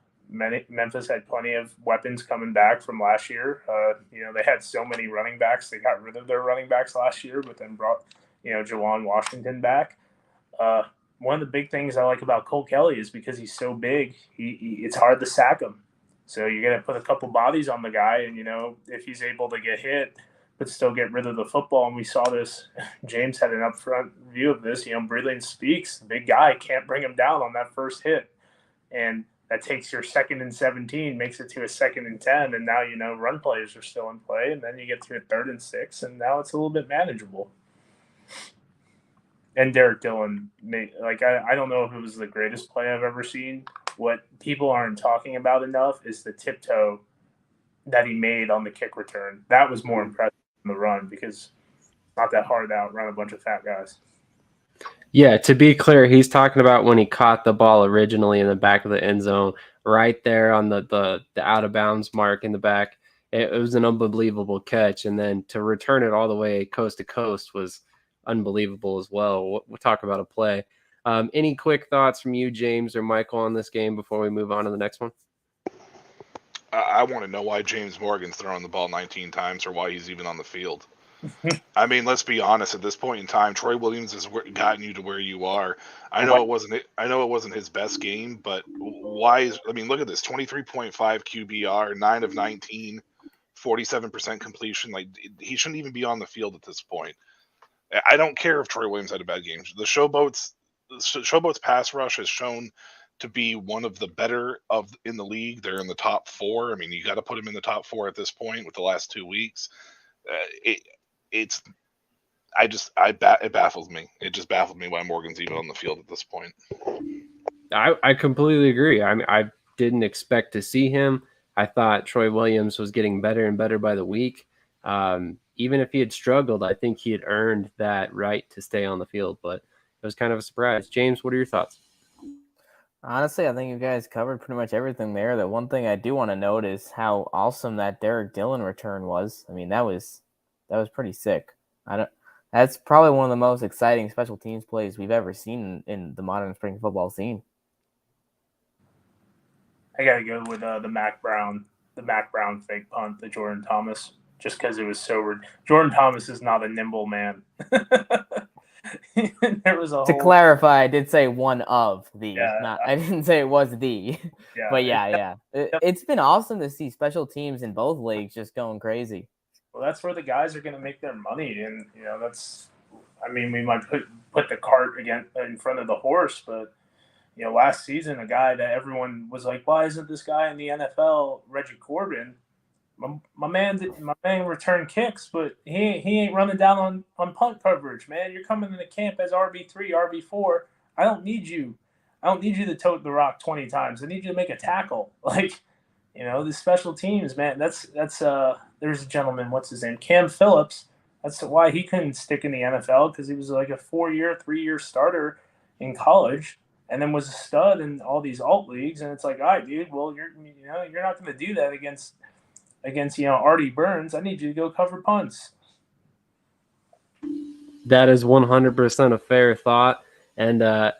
weapons coming back from last year. They had so many running backs. They got rid of their running backs last year, but then brought Jawan Washington back. One of the big things I like about Cole Kelly is because he's so big, it's hard to sack him. So you're going to put a couple bodies on the guy, and, if he's able to get hit but still get rid of the football, and we saw this, James had an upfront view of this, Breland Speaks, the big guy, can't bring him down on that first hit. And that takes your 2nd and 17, makes it to a 2nd and 10, and now, run plays are still in play, and then you get to a 3rd and 6, and now it's a little bit manageable. And Derek Dillon, I don't know if it was the greatest play I've ever seen. What people aren't talking about enough is the tiptoe that he made on the kick return. That was more impressive than the run, because it's not that hard to outrun a bunch of fat guys. Yeah, to be clear, he's talking about when he caught the ball originally in the back of the end zone, right there on the out of bounds mark in the back. It was an unbelievable catch, and then to return it all the way coast to coast was unbelievable as well. We'll talk about a play. Any quick thoughts from you, James or Michael, on this game before we move on to the next one? I want to know why James Morgan's throwing the ball 19 times, or why he's even on the field. I mean, let's be honest. At this point in time, Troy Williams has gotten you to where you are. I know it wasn't his best game, but why? Look at this: 23.5 QBR, 9 of 19, 47% completion. Like, he shouldn't even be on the field at this point. I don't care if Troy Williams had a bad game. The Showboats pass rush has shown to be one of the better in the league. They're in the top 4. I mean, you got to put them in the top 4 at this point with the last 2 weeks. It baffles me. It just baffled me why Morgan's even on the field at this point. I completely agree. I didn't expect to see him. I thought Troy Williams was getting better and better by the week. Even if he had struggled, I think he had earned that right to stay on the field, but it was kind of a surprise. James, what are your thoughts? Honestly, I think you guys covered pretty much everything there. The one thing I do want to note is how awesome that Derek Dillon return was. I mean, that was pretty sick. That's probably one of the most exciting special teams plays we've ever seen in the modern spring football scene. I gotta go with the Mac Brown fake punt, the Jordan Thomas, just because it was so weird. Jordan Thomas is not a nimble man. There was to clarify, I did say one of the. Yeah, I didn't say it was the. Yeah, but yeah. It's been awesome to see special teams in both leagues just going crazy. Well, that's where the guys are going to make their money, and that's. I mean, we might put the cart again in front of the horse, but last season, a guy that everyone was like, "Why isn't this guy in the NFL?" Reggie Corbin, my man returned kicks, but he ain't running down on punt coverage, man. You're coming into camp as RB3, RB4. I don't need you to tote the rock 20 times. I need you to make a tackle. Like, the special teams, man. That's there's a gentleman, what's his name? Cam Phillips. That's why he couldn't stick in the NFL, because he was like a 3-year starter in college, and then was a stud in all these alt leagues. And it's like, all right, dude, well, you're not going to do that against Artie Burns. I need you to go cover punts. That is 100% a fair thought. And I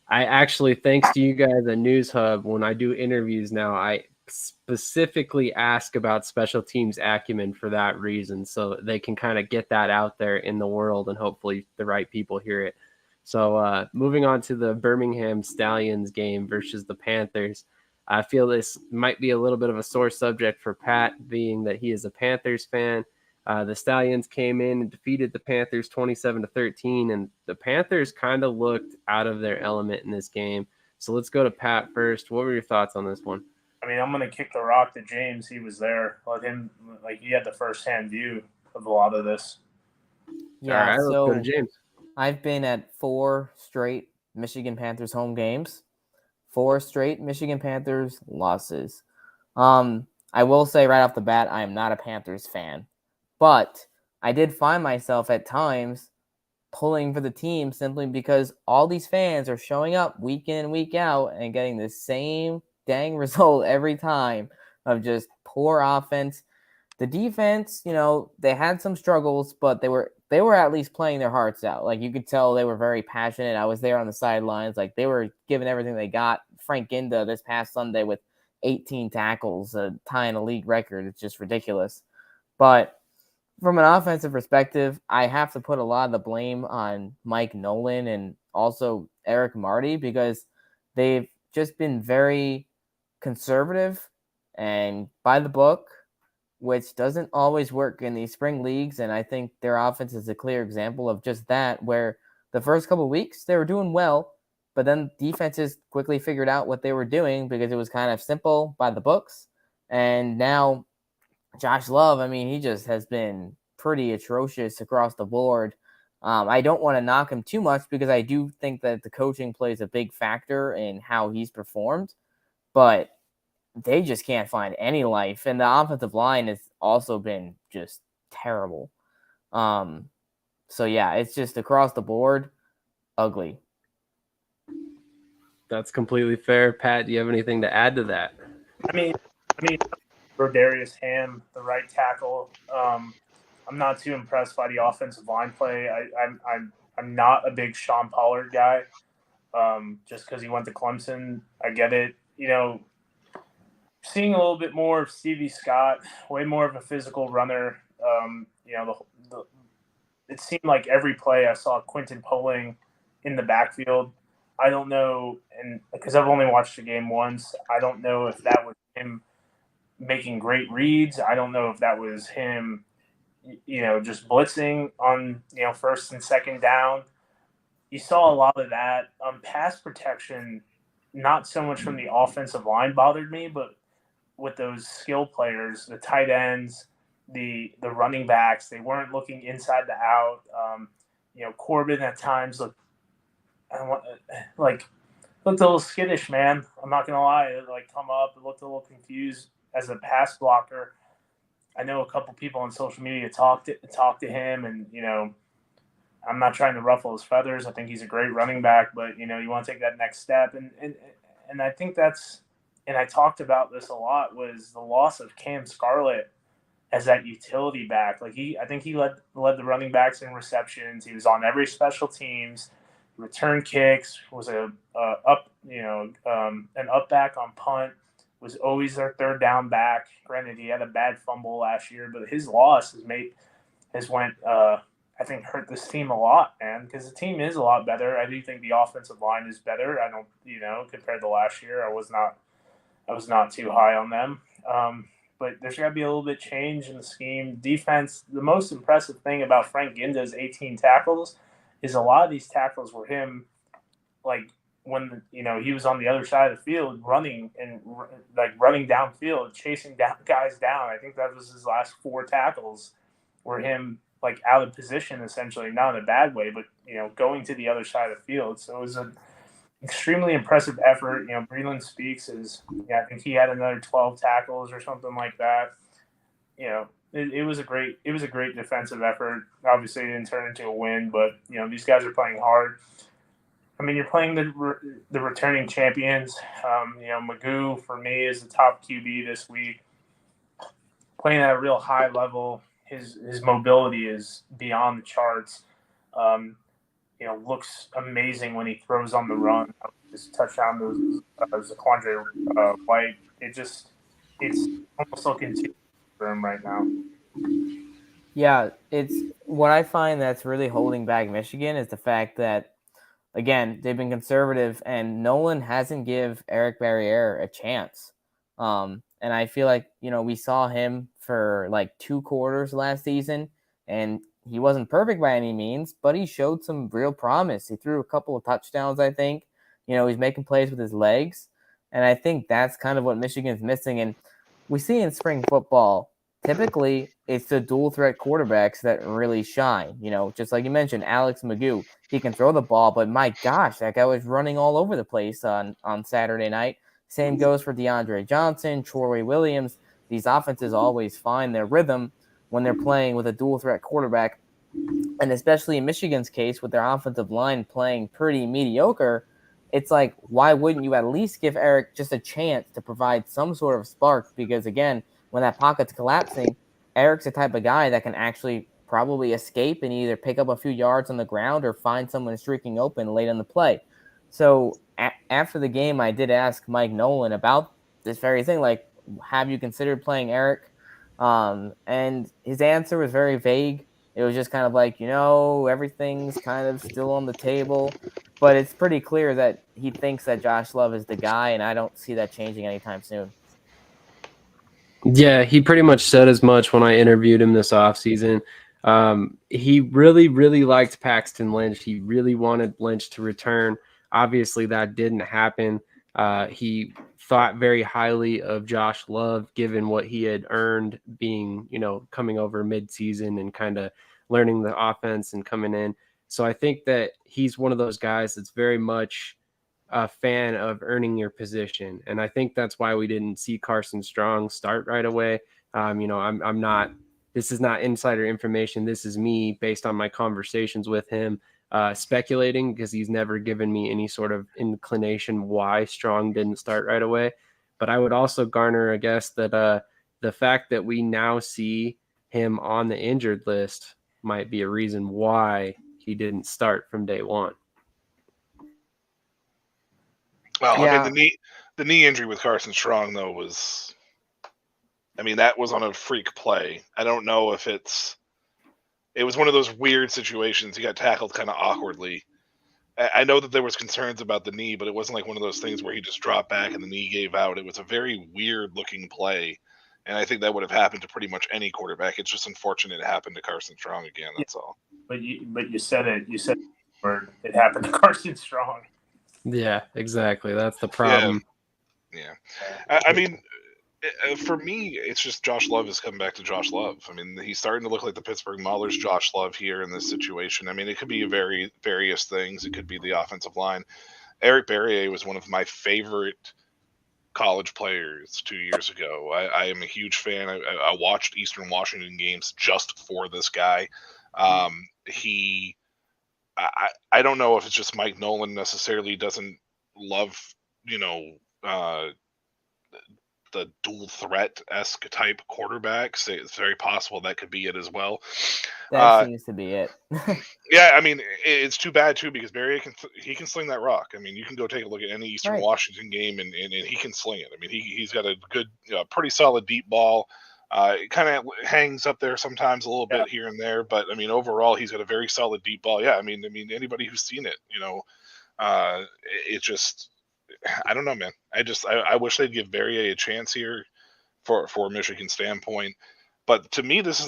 actually, thanks to you guys at News Hub, when I do interviews now, I specifically ask about special teams acumen for that reason, so they can kind of get that out there in the world, and hopefully the right people hear it. So moving on to the Birmingham Stallions game versus the Panthers. I feel this might be a little bit of a sore subject for Pat, being that he is a Panthers fan. The Stallions came in and defeated the Panthers 27-13, and the Panthers kind of looked out of their element in this game. So let's go to Pat first. What were your thoughts on this one? I mean, I'm going to kick the rock to James. He was there. Let him, he had the first-hand view of a lot of this. Yeah, All right, let's go to so James. I've been at 4 straight Michigan Panthers home games, 4 straight Michigan Panthers losses. I will say right off the bat, I am not a Panthers fan, but I did find myself at times pulling for the team simply because all these fans are showing up week in and week out and getting the same dang result every time of just poor offense. The defense, they had some struggles, but they were at least playing their hearts out. Like, you could tell they were very passionate. I was there on the sidelines. Like, they were giving everything they got. Frank Ginda this past Sunday with 18 tackles, tying a league record. It's just ridiculous. But from an offensive perspective, I have to put a lot of the blame on Mike Nolan and also Eric Marty, because they've just been very conservative and by the book, which doesn't always work in these spring leagues. And I think their offense is a clear example of just that, where the first couple of weeks they were doing well, but then defenses quickly figured out what they were doing because it was kind of simple by the books. And now Josh Love, I mean, he just has been pretty atrocious across the board. I don't want to knock him too much because I do think that the coaching plays a big factor in how he's performed, but they just can't find any life. And the offensive line has also been just terrible. So yeah, it's just across the board, ugly. That's completely fair. Pat, do you have anything to add to that? I mean, Rodarius Ham, the right tackle. I'm not too impressed by the offensive line play. I'm not a big Sean Pollard guy. Just because he went to Clemson, I get it. Seeing a little bit more of Stevie Scott, way more of a physical runner. It seemed like every play I saw Quinton Poling in the backfield. I don't know, and because I've only watched the game once, I don't know if that was him making great reads. I don't know if that was him, just blitzing on, first and second down. You saw a lot of that. Pass protection, not so much from the offensive line bothered me, but with those skill players, the tight ends, the running backs, they weren't looking inside the out. Corbin at times looked a little skittish, man. I'm not gonna lie. It come up, it looked a little confused as a pass blocker. I know a couple people on social media talked to him, and I'm not trying to ruffle his feathers. I think he's a great running back, but you want to take that next step, and I think that's, and I talked about this a lot, was the loss of Cam Scarlett as that utility back. I think he led the running backs in receptions. He was on every special teams, return kicks, was an up back on punt, was always their third down back. Granted, he had a bad fumble last year, but his loss I think hurt this team a lot, man, because the team is a lot better. I do think the offensive line is better. I don't, compared to last year, I was not too high on them. But there's got to be a little bit change in the scheme. Defense, the most impressive thing about Frank Ginda's 18 tackles is a lot of these tackles were him, when he was on the other side of the field running downfield, chasing down guys down. I think that was his last 4 tackles were him out of position, essentially, not in a bad way, but going to the other side of the field. So it was an extremely impressive effort. Breland Speaks I think he had another 12 tackles or something like that. It was a great defensive effort. Obviously, it didn't turn into a win, but these guys are playing hard. I mean, you're playing the returning champions. Magoo for me is the top QB this week, playing at a real high level. His mobility is beyond the charts. Looks amazing when he throws on the run. His touchdown to Zaquandre White. It's almost looking too for him right now. Yeah, it's what I find that's really holding back Michigan is the fact that, again, they've been conservative and Nolan hasn't give Eric Barriere a chance. And I feel like, we saw him for 2 quarters last season, and he wasn't perfect by any means, but he showed some real promise. He threw a couple of touchdowns, I think. He's making plays with his legs. And I think that's kind of what Michigan's missing. And we see in spring football, typically it's the dual threat quarterbacks that really shine. Just like you mentioned, Alex Magoo, he can throw the ball, but my gosh, that guy was running all over the place on Saturday night. Same goes for DeAndre Johnson, Troy Williams. These offenses always find their rhythm when they're playing with a dual threat quarterback. And especially in Michigan's case, with their offensive line playing pretty mediocre, it's like, why wouldn't you at least give Eric just a chance to provide some sort of spark? Because again, when that pocket's collapsing, Eric's the type of guy that can actually probably escape and either pick up a few yards on the ground or find someone streaking open late in the play. So after the game, I did ask Mike Nolan about this very thing, like, have you considered playing Eric? And his answer was very vague. It was just kind of like, everything's kind of still on the table. But it's pretty clear that he thinks that Josh Love is the guy, and I don't see that changing anytime soon. Yeah, he pretty much said as much when I interviewed him this offseason. He really, really liked Paxton Lynch. He really wanted Lynch to return. Obviously, that didn't happen. He thought very highly of Josh Love, given what he had earned being, coming over midseason and kind of learning the offense and coming in. So I think that he's one of those guys that's very much a fan of earning your position. And I think that's why we didn't see Carson Strong start right away. I'm not, this is not insider information. This is me based on my conversations with him, speculating, because he's never given me any sort of inclination why Strong didn't start right away. But I would also garner a guess that the fact that we now see him on the injured list might be a reason why he didn't start from day one. Well, Yeah. I mean, the knee injury with Carson Strong, though, was, that was on a freak play. I don't know if it was one of those weird situations. He got tackled kind of awkwardly. I know that there was concerns about the knee, but it wasn't like one of those things where he just dropped back and the knee gave out. It was a very weird looking play. And I think that would have happened to pretty much any quarterback. It's just unfortunate it happened to Carson Strong again. That's all. But you said it. You said where it happened to Carson Strong. Yeah, exactly. That's the problem. Yeah. I mean, for me, it's just Josh Love has come back to Josh Love. I mean, he's starting to look like the Pittsburgh Maulers Josh Love here in this situation. I mean, it could be various things. It could be the offensive line. Eric Berrier was one of my favorite college players 2 years ago. I am a huge fan. I watched Eastern Washington games just for this guy. I don't know if it's just Mike Nolan necessarily doesn't love, the dual threat-esque type quarterbacks. It's very possible that could be it as well. That seems to be it. Yeah, I mean, it's too bad too because Barry can sling that rock. I mean, you can go take a look at any Eastern Right. Washington game and he can sling it. I mean, he's got a good, pretty solid deep ball. It kind of hangs up there sometimes a little bit here and there, but I mean, overall, he's got a very solid deep ball. Yeah, I mean, anybody who's seen it, it just, I don't know, man. I wish they'd give Barrier a chance here for Michigan standpoint. But to me, this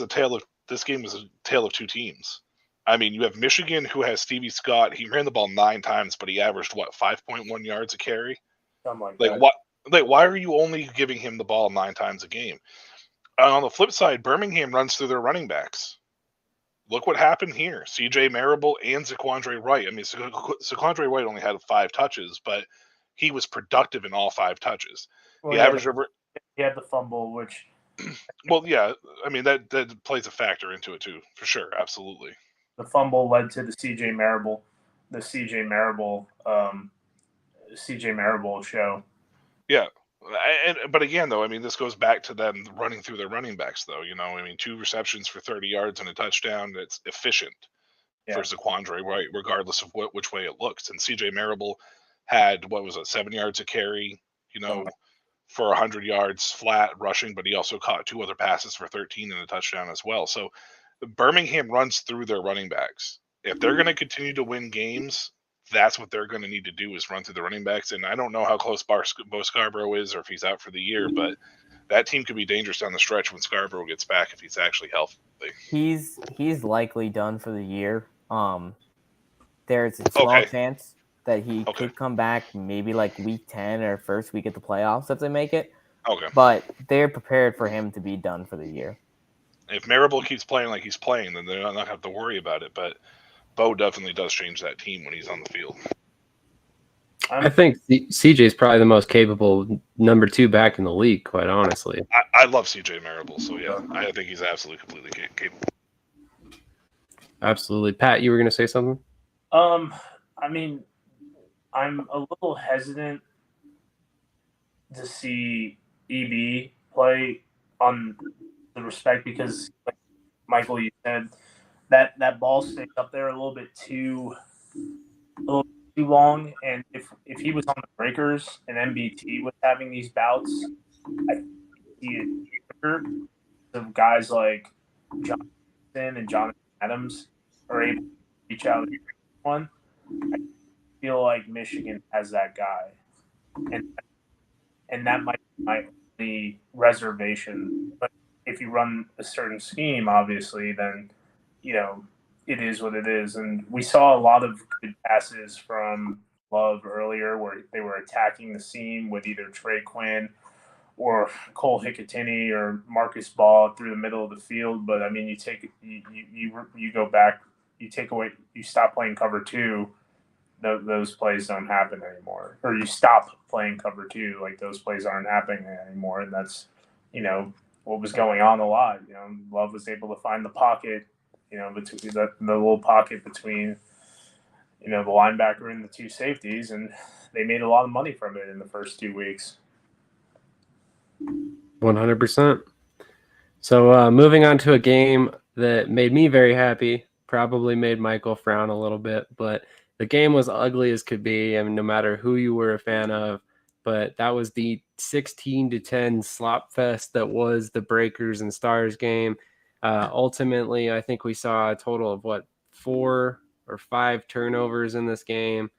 game is a tale of two teams. I mean, you have Michigan, who has Stevie Scott. He ran the ball 9 times, but he averaged 5.1 yards a carry. Something like Like that. what? Like why are you only giving him the ball 9 times a game? On the flip side, Birmingham runs through their running backs. Look what happened here. C.J. Marable and Zaquandre Wright. I mean, Zaquandre Wright only had 5 touches, but he was productive in all 5 touches. Well, He averaged over. he had the fumble, which. Well, yeah. I mean, that plays a factor into it too, for sure. Absolutely. The fumble led to the CJ Marable show. Yeah. But again, though, I mean, this goes back to them running through their running backs, though. I mean, 2 receptions for 30 yards and a touchdown. That's efficient for Zaquandre, right? Regardless of which way it looks. And CJ Marable had 7 yards a carry, for 100 yards flat rushing, but he also caught 2 other passes for 13 and a touchdown as well. So Birmingham runs through their running backs. If they're going to continue to win games, that's what they're going to need to do is run through the running backs. And I don't know how close Bo Scarborough is or if he's out for the year, but that team could be dangerous down the stretch when Scarborough gets back if he's actually healthy. He's likely done for the year. There's a small chance that he could come back maybe like week 10 or first week of the playoffs if they make it. Okay. But they're prepared for him to be done for the year. If Marable keeps playing like he's playing, then they're not going to have to worry about it. But Bo definitely does change that team when he's on the field. I think CJ is probably the most capable number 2 back in the league, quite honestly. I love CJ Marable, so yeah, I think he's absolutely completely capable. Absolutely. Pat, you were going to say something? I mean, I'm a little hesitant to see EB play on the respect because, like Michael, you said that ball stays up there a little bit too long, and if he was on the breakers and MBT was having these bouts, I see it quicker. Of guys like Johnson and Jonathan Adams are able to reach out and one. I feel like Michigan has that guy, and that might be my only reservation. But if you run a certain scheme, obviously, then it is what it is. And we saw a lot of good passes from Love earlier, where they were attacking the seam with either Trey Quinn or Cole Hicatini or Marcus Ball through the middle of the field. But I mean, you go back, you take away, you stop playing cover 2. Those plays don't happen anymore, or you stop playing cover 2. Like those plays aren't happening anymore, and that's what was going on a lot. Love was able to find the pocket, between the little pocket between the linebacker and the 2 safeties, and they made a lot of money from it in the first 2 weeks. 100%. So moving on to a game that made me very happy, probably made Michael frown a little bit, but the game was ugly as could be. I mean, no matter who you were a fan of, but that was the 16-10 slop fest that was the Breakers and Stars game. Ultimately, I think we saw a total of 4 or 5 turnovers in this game.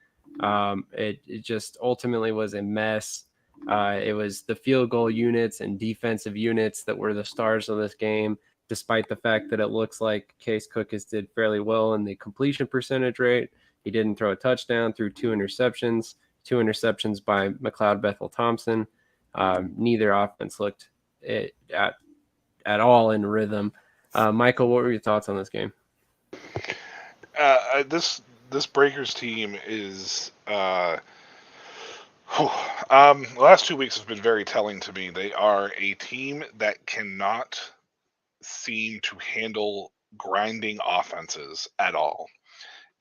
It just ultimately was a mess. It was the field goal units and defensive units that were the stars of this game, despite the fact that it looks like Case Cookis did fairly well in the completion percentage rate. He didn't throw a touchdown, threw 2 interceptions by McLeod Bethel-Thompson. Neither offense looked at all in rhythm. Michael, what were your thoughts on this game? This Breakers team is the last 2 weeks have been very telling to me. They are a team that cannot seem to handle grinding offenses at all.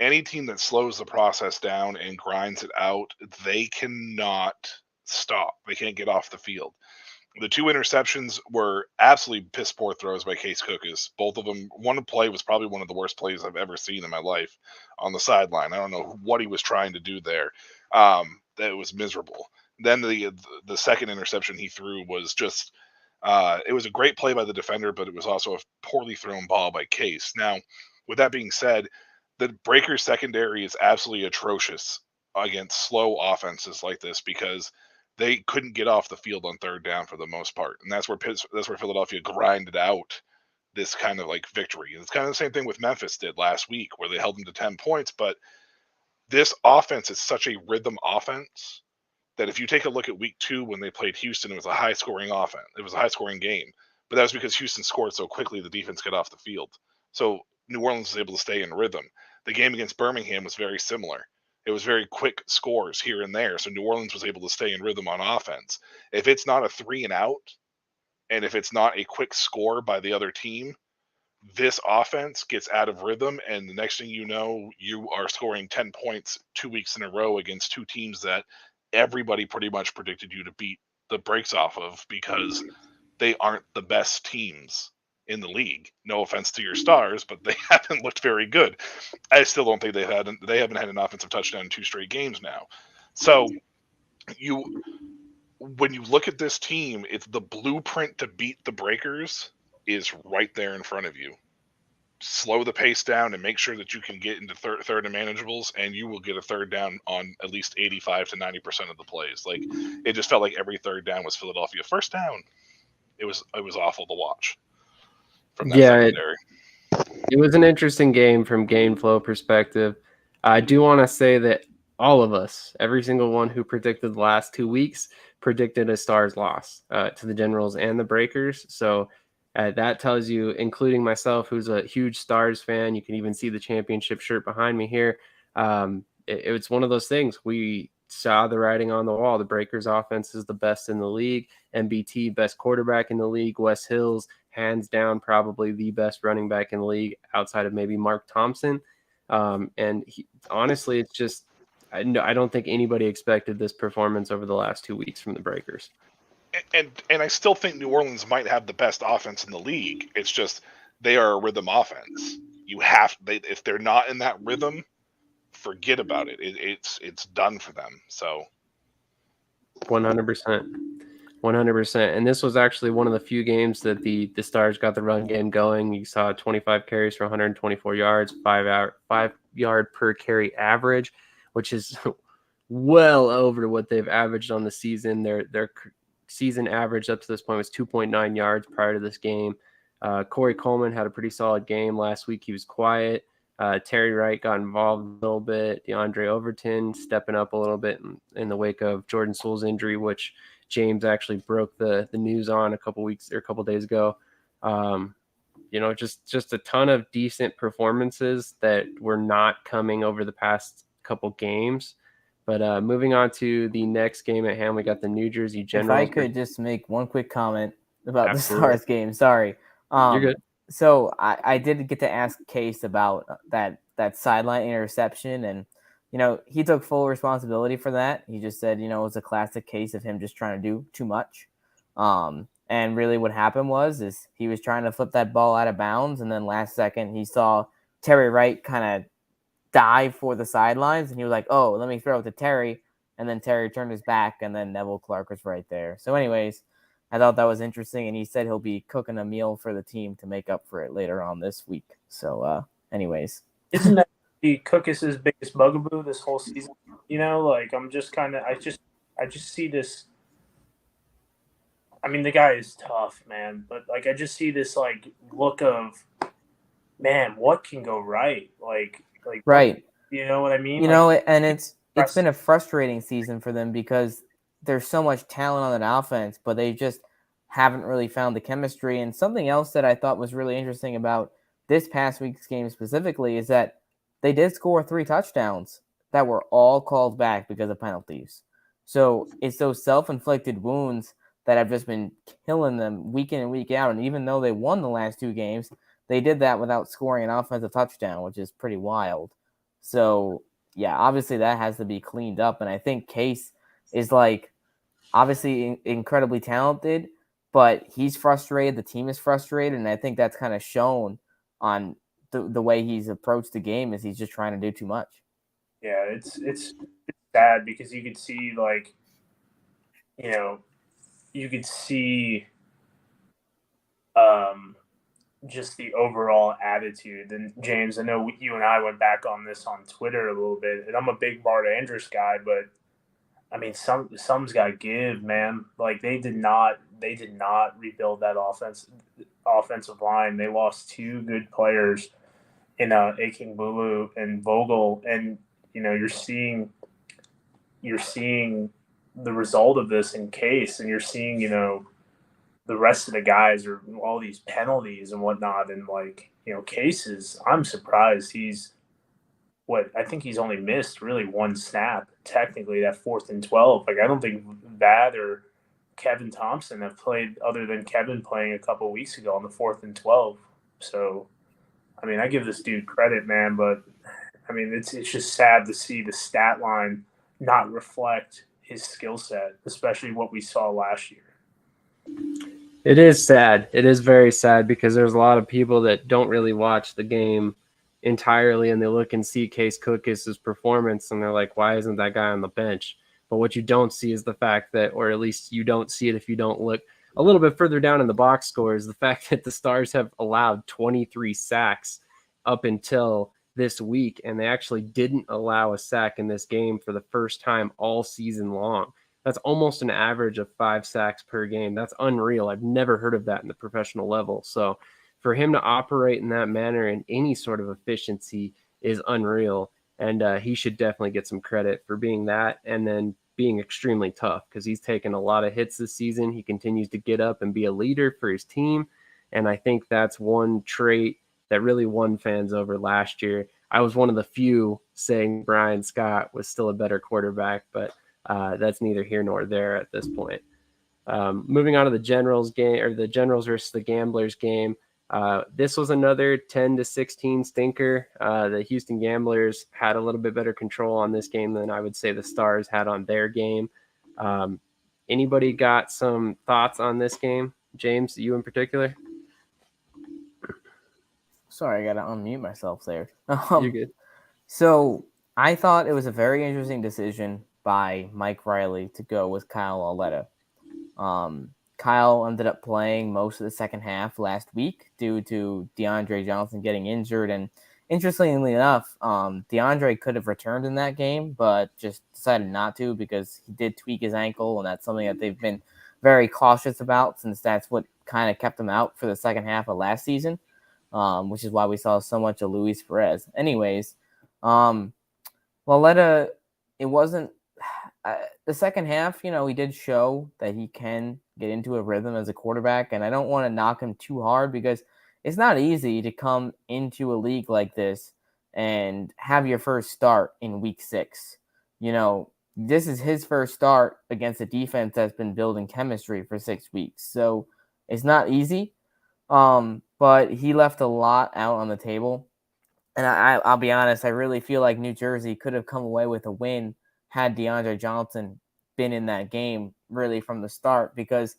Any team that slows the process down and grinds it out, they cannot stop. They can't get off the field. The 2 interceptions were absolutely piss poor throws by Case Cookis. Both of them. One play was probably one of the worst plays I've ever seen in my life on the sideline. I don't know what he was trying to do there. That was miserable. Then the second interception he threw was just. It was a great play by the defender, but it was also a poorly thrown ball by Case. Now, with that being said, the Breakers secondary is absolutely atrocious against slow offenses like this because they couldn't get off the field on third down for the most part, and that's where Philadelphia grinded out this kind of like victory. It's kind of the same thing with Memphis did last week, where they held them to 10 points. But this offense is such a rhythm offense that if you take a look at week 2 when they played Houston, it was a high scoring offense. It was a high scoring game, but that was because Houston scored so quickly the defense got off the field. So New Orleans was able to stay in rhythm. The game against Birmingham was very similar. It was very quick scores here and there, so New Orleans was able to stay in rhythm on offense. If it's not a 3 and out, and if it's not a quick score by the other team, this offense gets out of rhythm, and the next thing you know, you are scoring 10 points 2 weeks in a row against 2 teams that everybody pretty much predicted you to beat the brakes off of because they aren't the best teams in the league. No offense to your Stars, but they haven't looked very good. I still don't think they haven't had an offensive touchdown in 2 straight games now. So when you look at this team, it's the blueprint to beat the Breakers is right there in front of you. Slow the pace down and make sure that you can get into third and manageables, and you will get a third down on at least 85 to 90% of the plays. Like it just felt like every third down was Philadelphia first down. It was awful to watch from that secondary. It was an interesting game from game flow perspective. I do want to say that all of us, every single one who predicted the last 2 weeks, predicted a Stars loss to the Generals and the Breakers. So That tells you, including myself, who's a huge Stars fan. You can even see the championship shirt behind me here. It's one of those things. We saw the writing on the wall. The Breakers offense is the best in the league. MBT, best quarterback in the league. Wes Hills, hands down, probably the best running back in the league outside of maybe Mark Thompson. Honestly, it's just, I don't think anybody expected this performance over the last 2 weeks from the Breakers. And I still think New Orleans might have the best offense in the league. It's just they are a rhythm offense. If they're not in that rhythm, forget about it. It's done for them. So 100%. 100%. And this was actually one of the few games that the Stars got the run game going. You saw 25 carries for 124 yards, 5-yard per carry average, which is well over what they've averaged on the season. Their season average up to this point was 2.9 yards prior to this game. Corey Coleman had a pretty solid game last week. He was quiet. Terry Wright got involved a little bit. DeAndre Overton stepping up a little bit in the wake of Jordan Sewell's injury, which James actually broke the news on a couple days ago. Just a ton of decent performances that were not coming over the past couple games. But moving on to the next game at hand, we got the New Jersey Generals. If I could just make one quick comment about Absolutely. the Stars game. Sorry. You're good. So I did get to ask Case about that sideline interception, and he took full responsibility for that. He just said, it was a classic case of him just trying to do too much. And really what happened is he was trying to flip that ball out of bounds, and then last second he saw Terry Wright kind of dive for the sidelines, and he was like, oh, let me throw it to Terry. And then Terry turned his back, and then Neville Clark was right there. So anyways, I thought that was interesting, and he said he'll be cooking a meal for the team to make up for it later on this week. So anyways. Isn't that the Cookus' biggest bugaboo this whole season? I'm just kind of – I just see this – I mean, the guy is tough, man. But, I just see this, look of, man, what can go right? Right. You know what I mean? And it's been a frustrating season for them because there's so much talent on that offense, but they just haven't really found the chemistry. And something else that I thought was really interesting about this past week's game specifically is that they did score 3 touchdowns that were all called back because of penalties. So it's those self-inflicted wounds that have just been killing them week in and week out. And even though they won the last 2 games, they did that without scoring an offensive touchdown, which is pretty wild. So, yeah, obviously that has to be cleaned up. And I think Case is obviously incredibly talented, but he's frustrated. The team is frustrated. And I think that's kind of shown on the way he's approached the game is he's just trying to do too much. Yeah, it's sad because you could see you could see just the overall attitude. And James, I know you and I went back on this on Twitter a little bit, and I'm a big Bart Andrus guy, but I mean, some's got to give, man. They did not rebuild that offensive line. They lost 2 good players in Aking Bulu and Vogel, and you're seeing the result of this in Case, and you're seeing the rest of the guys are all these penalties and whatnot, and Cases. I'm surprised I think he's only missed really 1 snap technically, that 4th and 12. I don't think that or Kevin Thompson have played other than Kevin playing a couple weeks ago on the 4th and 12. So, I mean, I give this dude credit, man, but I mean, it's just sad to see the stat line not reflect his skill set, especially what we saw last year. It is sad. It is very sad because there's a lot of people that don't really watch the game entirely, and they look and see Case Cookus' performance, and they're like, why isn't that guy on the bench? But what you don't see is the fact that, or at least you don't see it if you don't look a little bit further down in the box score, is the fact that the Stars have allowed 23 sacks up until this week, and they actually didn't allow a sack in this game for the first time all season long. That's almost an average of 5 sacks per game. That's unreal. I've never heard of that in the professional level. So for him to operate in that manner and any sort of efficiency is unreal. And he should definitely get some credit for being that and then being extremely tough because he's taken a lot of hits this season. He continues to get up and be a leader for his team. And I think that's one trait that really won fans over last year. I was one of the few saying Brian Scott was still a better quarterback, but that's neither here nor there at this point. Moving on to the Generals game, or the Generals versus the Gamblers game. This was another 10-16 stinker. The Houston Gamblers had a little bit better control on this game than I would say the Stars had on their game. Anybody got some thoughts on this game? James, you in particular? Sorry, I gotta unmute myself there. You're good. So I thought it was a very interesting decision by Mike Riley to go with Kyle Lauletta. Kyle ended up playing most of the second half last week due to DeAndre Johnson getting injured. And interestingly enough, DeAndre could have returned in that game, but just decided not to because he did tweak his ankle, and that's something that they've been very cautious about since that's what kind of kept him out for the second half of last season, which is why we saw so much of Luis Perez. Anyways, Lauletta, it wasn't the second half, he did show that he can get into a rhythm as a quarterback, and I don't want to knock him too hard because it's not easy to come into a league like this and have your first start in week 6. This is his first start against a defense that's been building chemistry for 6 weeks. So it's not easy, but he left a lot out on the table. And I'll be honest, I really feel like New Jersey could have come away with a win had DeAndre Johnson been in that game really from the start, because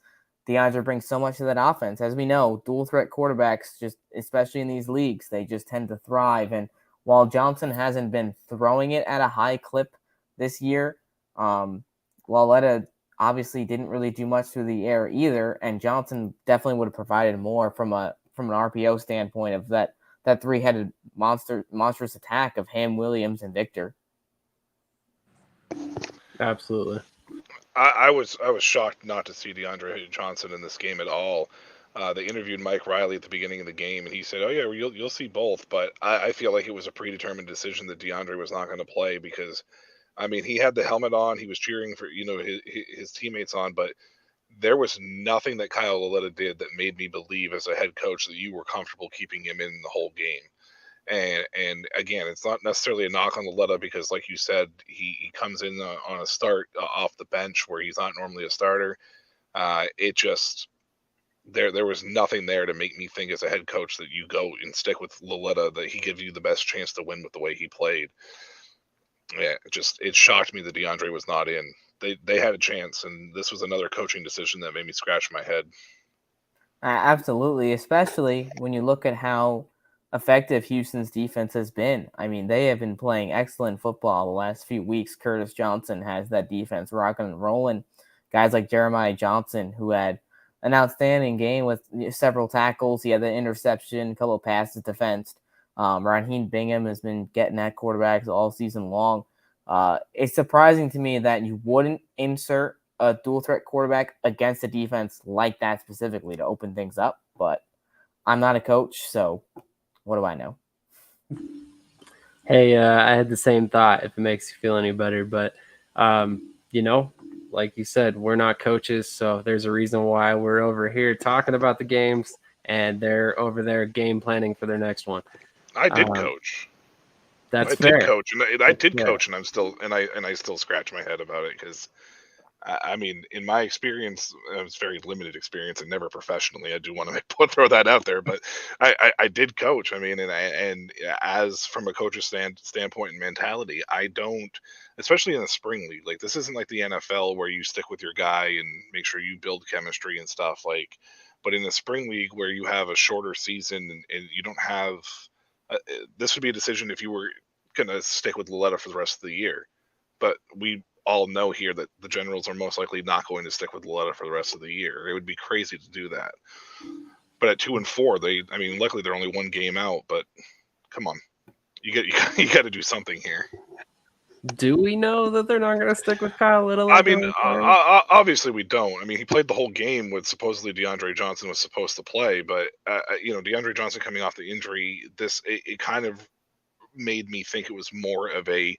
DeAndre brings so much to that offense. As we know, dual threat quarterbacks, just especially in these leagues, they just tend to thrive. And while Johnson hasn't been throwing it at a high clip this year, Lauletta obviously didn't really do much through the air either. And Johnson definitely would have provided more from an RPO standpoint of that three-headed monstrous attack of him, Williams, and Victor. Absolutely. I was shocked not to see DeAndre Johnson in this game at all. They interviewed Mike Riley at the beginning of the game, and he said, "Oh yeah, you'll see both." But I feel like it was a predetermined decision that DeAndre was not going to play because, I mean, he had the helmet on, he was cheering for his teammates on, but there was nothing that Kyle Lauletta did that made me believe as a head coach that you were comfortable keeping him in the whole game. And again, it's not necessarily a knock on Lauletta because, like you said, he comes in on a start off the bench where he's not normally a starter. It just there was nothing there to make me think as a head coach that you go and stick with Lauletta, that he gives you the best chance to win with the way he played. Yeah, it shocked me that DeAndre was not in. They had a chance, and this was another coaching decision that made me scratch my head. Absolutely, especially when you look at how effective Houston's defense has been. I mean, they have been playing excellent football the last few weeks. Curtis Johnson has that defense rocking and rolling. Guys like Jeremiah Johnson, who had an outstanding game with several tackles. He had the interception, a couple of passes defensed. Raheem Bingham has been getting at quarterbacks all season long. It's surprising to me that you wouldn't insert a dual threat quarterback against a defense like that specifically to open things up, but I'm not a coach, so what do I know? Hey, I had the same thought, if it makes you feel any better, but like you said, we're not coaches, so there's a reason why we're over here talking about the games and they're over there game planning for their next one. I did coach. That's fair. Did coach, and I did coach, and I still scratch my head about it because, I mean, in my experience, it was very limited experience and never professionally. I do want to throw that out there, but I did coach. I mean, and as from a coach's standpoint and mentality, I don't, especially in a spring league, like this isn't like the NFL where you stick with your guy and make sure you build chemistry and stuff like. But in a spring league where you have a shorter season and you don't have, this would be a decision if you were going to stick with Lauletta for the rest of the year. But we all know here that the Generals are most likely not going to stick with Lauletta for the rest of the year. It would be crazy to do that. But at 2-4, luckily they're only one game out. But come on, you got to do something here. Do we know that they're not going to stick with Kyle Little? I mean, obviously we don't. I mean, he played the whole game with supposedly DeAndre Johnson was supposed to play, but DeAndre Johnson coming off the injury, it kind of made me think it was more of a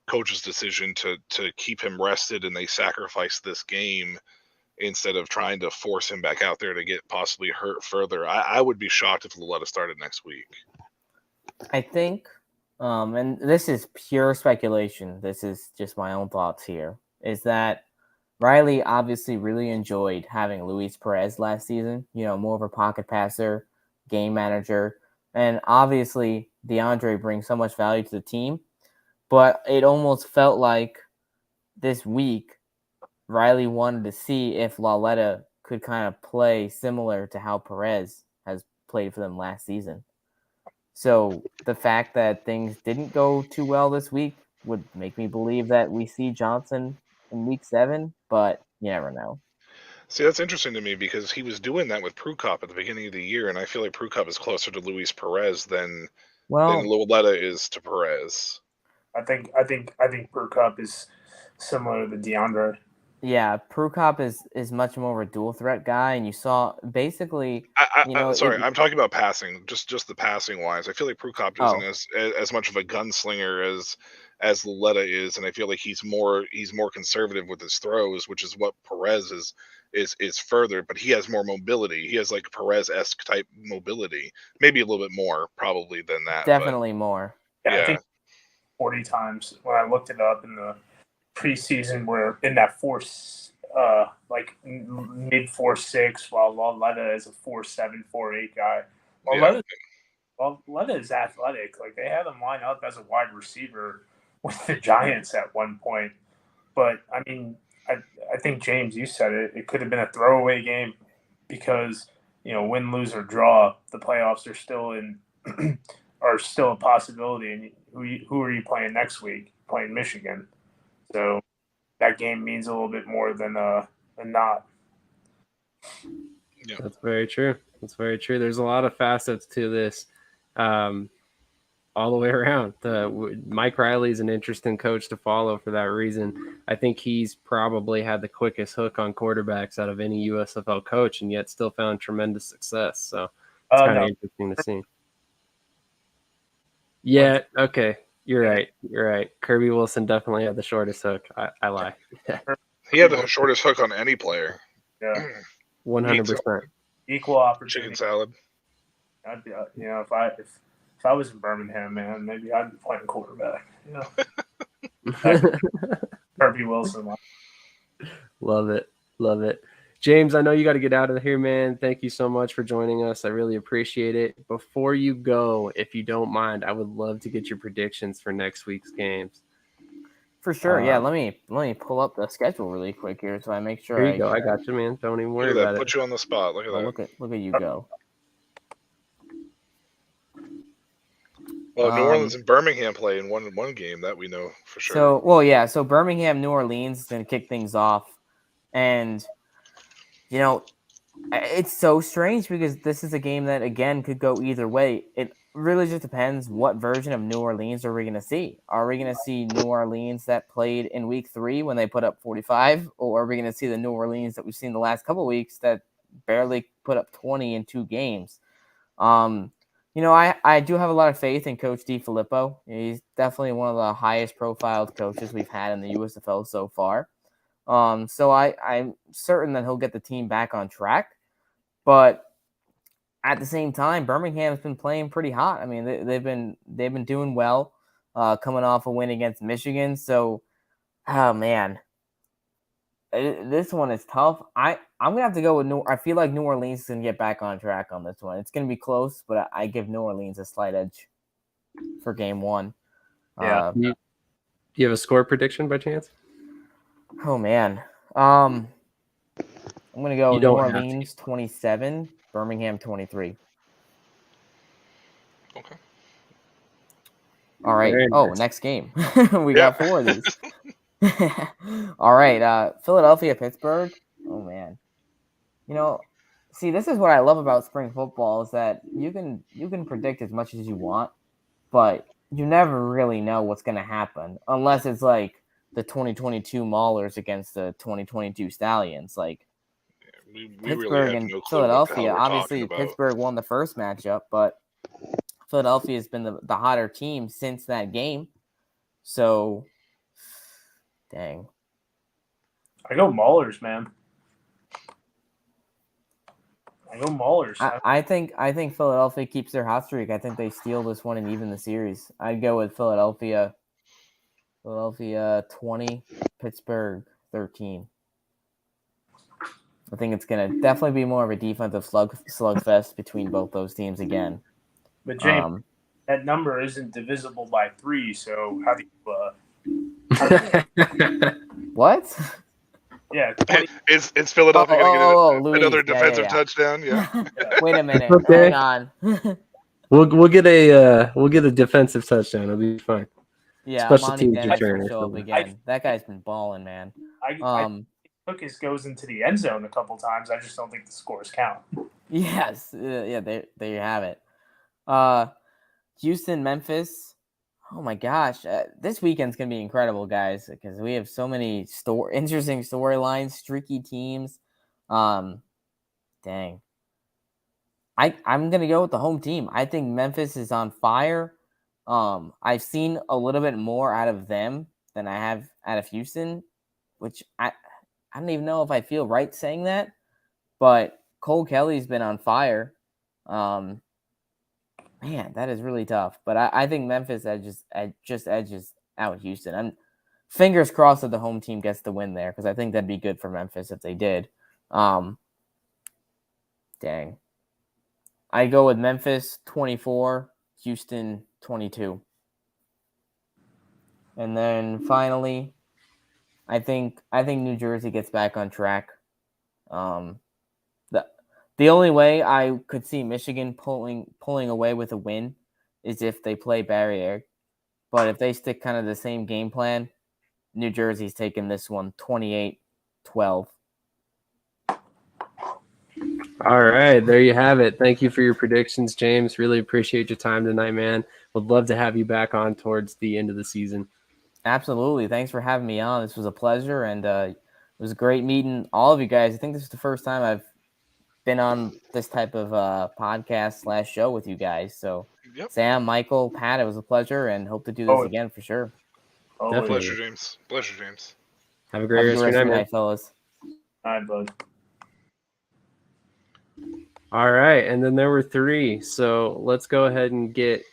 coach's decision to keep him rested, and they sacrificed this game instead of trying to force him back out there to get possibly hurt further. I would be shocked if Laletta started next week. I think, and this is pure speculation, this is just my own thoughts here, is that Riley obviously really enjoyed having Luis Perez last season, more of a pocket passer, game manager, and obviously DeAndre brings so much value to the team, but it almost felt like this week Riley wanted to see if Laletta could kind of play similar to how Perez has played for them last season. So the fact that things didn't go too well this week would make me believe that we see Johnson in week 7, but you never know. See, that's interesting to me because he was doing that with Prukop at the beginning of the year, and I feel like Prukop is closer to Luis Perez than Laletta is to Perez. I think Brew Cup is similar to DeAndre. Yeah, Prukop is much more of a dual threat guy, and you saw basically. I'm talking about passing, just the passing wise. I feel like Prukop isn't as much of a gunslinger as Laletta is, and I feel like he's more conservative with his throws, which is what Perez is further. But he has more mobility. He has like Perez-esque type mobility, maybe a little bit more probably than that. Definitely more. Yeah, I think 40 times when I looked it up in the preseason, we're in that like mid 4.6, while Laletta is a 4.7, 4.8 guy. Laletta is athletic. Like they had him line up as a wide receiver with the Giants at one point. But I mean, I think James, you said it. It could have been a throwaway game because win, lose, or draw, the playoffs are still are still a possibility. And who are you playing next week? Playing Michigan. So that game means a little bit more than not. Yeah. That's very true. There's a lot of facets to this, all the way around. Mike Riley is an interesting coach to follow for that reason. I think he's probably had the quickest hook on quarterbacks out of any USFL coach, and yet still found tremendous success. So it's kind of interesting to see. Yeah. Okay. You're right. Kirby Wilson definitely had the shortest hook. I lie. He had the shortest hook on any player. Yeah. 100%. Equal opportunity. Chicken salad. I'd be, if I was in Birmingham, man, maybe I'd be playing quarterback. Kirby Wilson. Love it. James, I know you got to get out of here, man. Thank you so much for joining us. I really appreciate it. Before you go, if you don't mind, I would love to get your predictions for next week's games. For sure, yeah. Let me pull up the schedule really quick here so I make sure. Here you go. I got you, man. Don't even worry about it. Put you on the spot. Look at that. Look at you go. Well, New Orleans and Birmingham play in one game, that we know for sure. So Birmingham, New Orleans is going to kick things off, and it's so strange because this is a game that again could go either way. It really just depends what version of New Orleans are we going to see. Are we going to see New Orleans that played in week 3 when they put up 45, or are we going to see the New Orleans that we've seen the last couple of weeks that barely put up 20 in 2 games? I do have a lot of faith in Coach DiFilippo. He's definitely one of the highest profiled coaches we've had in the USFL so far. So I'm certain that he'll get the team back on track. But at the same time, Birmingham's been playing pretty hot. I mean, they've been doing well, coming off a win against Michigan. So, oh man, this one is tough. I'm gonna have to go with I feel like New Orleans is gonna get back on track on this one. It's gonna be close, but I give New Orleans a slight edge for game 1. Yeah. Do you have a score prediction by chance? Oh man, I'm gonna go New Orleans 27, Birmingham 23. Okay. All right. Next game. We got 4 of these. All right. Philadelphia, Pittsburgh. Oh man. See, this is what I love about spring football is that you can predict as much as you want, but you never really know what's going to happen unless it's like the 2022 Maulers against the 2022 Stallions. Like Pittsburgh and Philadelphia. Obviously, Pittsburgh won the first matchup, but Philadelphia has been the hotter team since that game. So, dang. I go Maulers, man. I go Maulers. I think Philadelphia keeps their hot streak. I think they steal this one and even the series. I'd go with Philadelphia 20, Pittsburgh 13. I think it's gonna definitely be more of a defensive slugfest between both those teams again. But James, that number isn't divisible by 3, so how do you what? Yeah, Is Philadelphia going to get another Louise. defensive touchdown? Yeah. Wait a minute. Okay. Hang on. We'll get a defensive touchdown. It'll be fine. Yeah, Special Monty teams Dennis return will or show up something. again. That guy's been balling, man. I Lucas goes into the end zone a couple times. I just don't think the scores count. Yes. Yeah, there you have it. Houston, Memphis. Oh my gosh. This weekend's going to be incredible, guys, because we have so many interesting storylines, streaky teams. Dang. I'm going to go with the home team. I think Memphis is on fire. I've seen a little bit more out of them than I have out of Houston, which I don't even know if I feel right saying that, but Cole Kelly's been on fire. Man, that is really tough. But I think Memphis just edges out Houston. I'm fingers crossed that the home team gets the win there because I think that'd be good for Memphis if they did. Dang. I go with Memphis 24, Houston 22. And then finally, I think New Jersey gets back on track. The only way I could see Michigan pulling away with a win is if they play Barriere. But if they stick kind of the same game plan, New Jersey's taking this one 28-12. All right, there you have it. Thank you for your predictions, James. Really appreciate your time tonight, man. Would love to have you back on towards the end of the season. Absolutely. Thanks for having me on. This was a pleasure, and it was great meeting all of you guys. I think this is the first time I've been on this type of podcast / show with you guys. So, Yep. Sam, Michael, Pat, it was a pleasure, and hope to do this again for sure. Definitely. Pleasure, James. Pleasure, James. Have a great rest of your night, fellas. All right, bud. All right, and then there were 3. So let's go ahead and get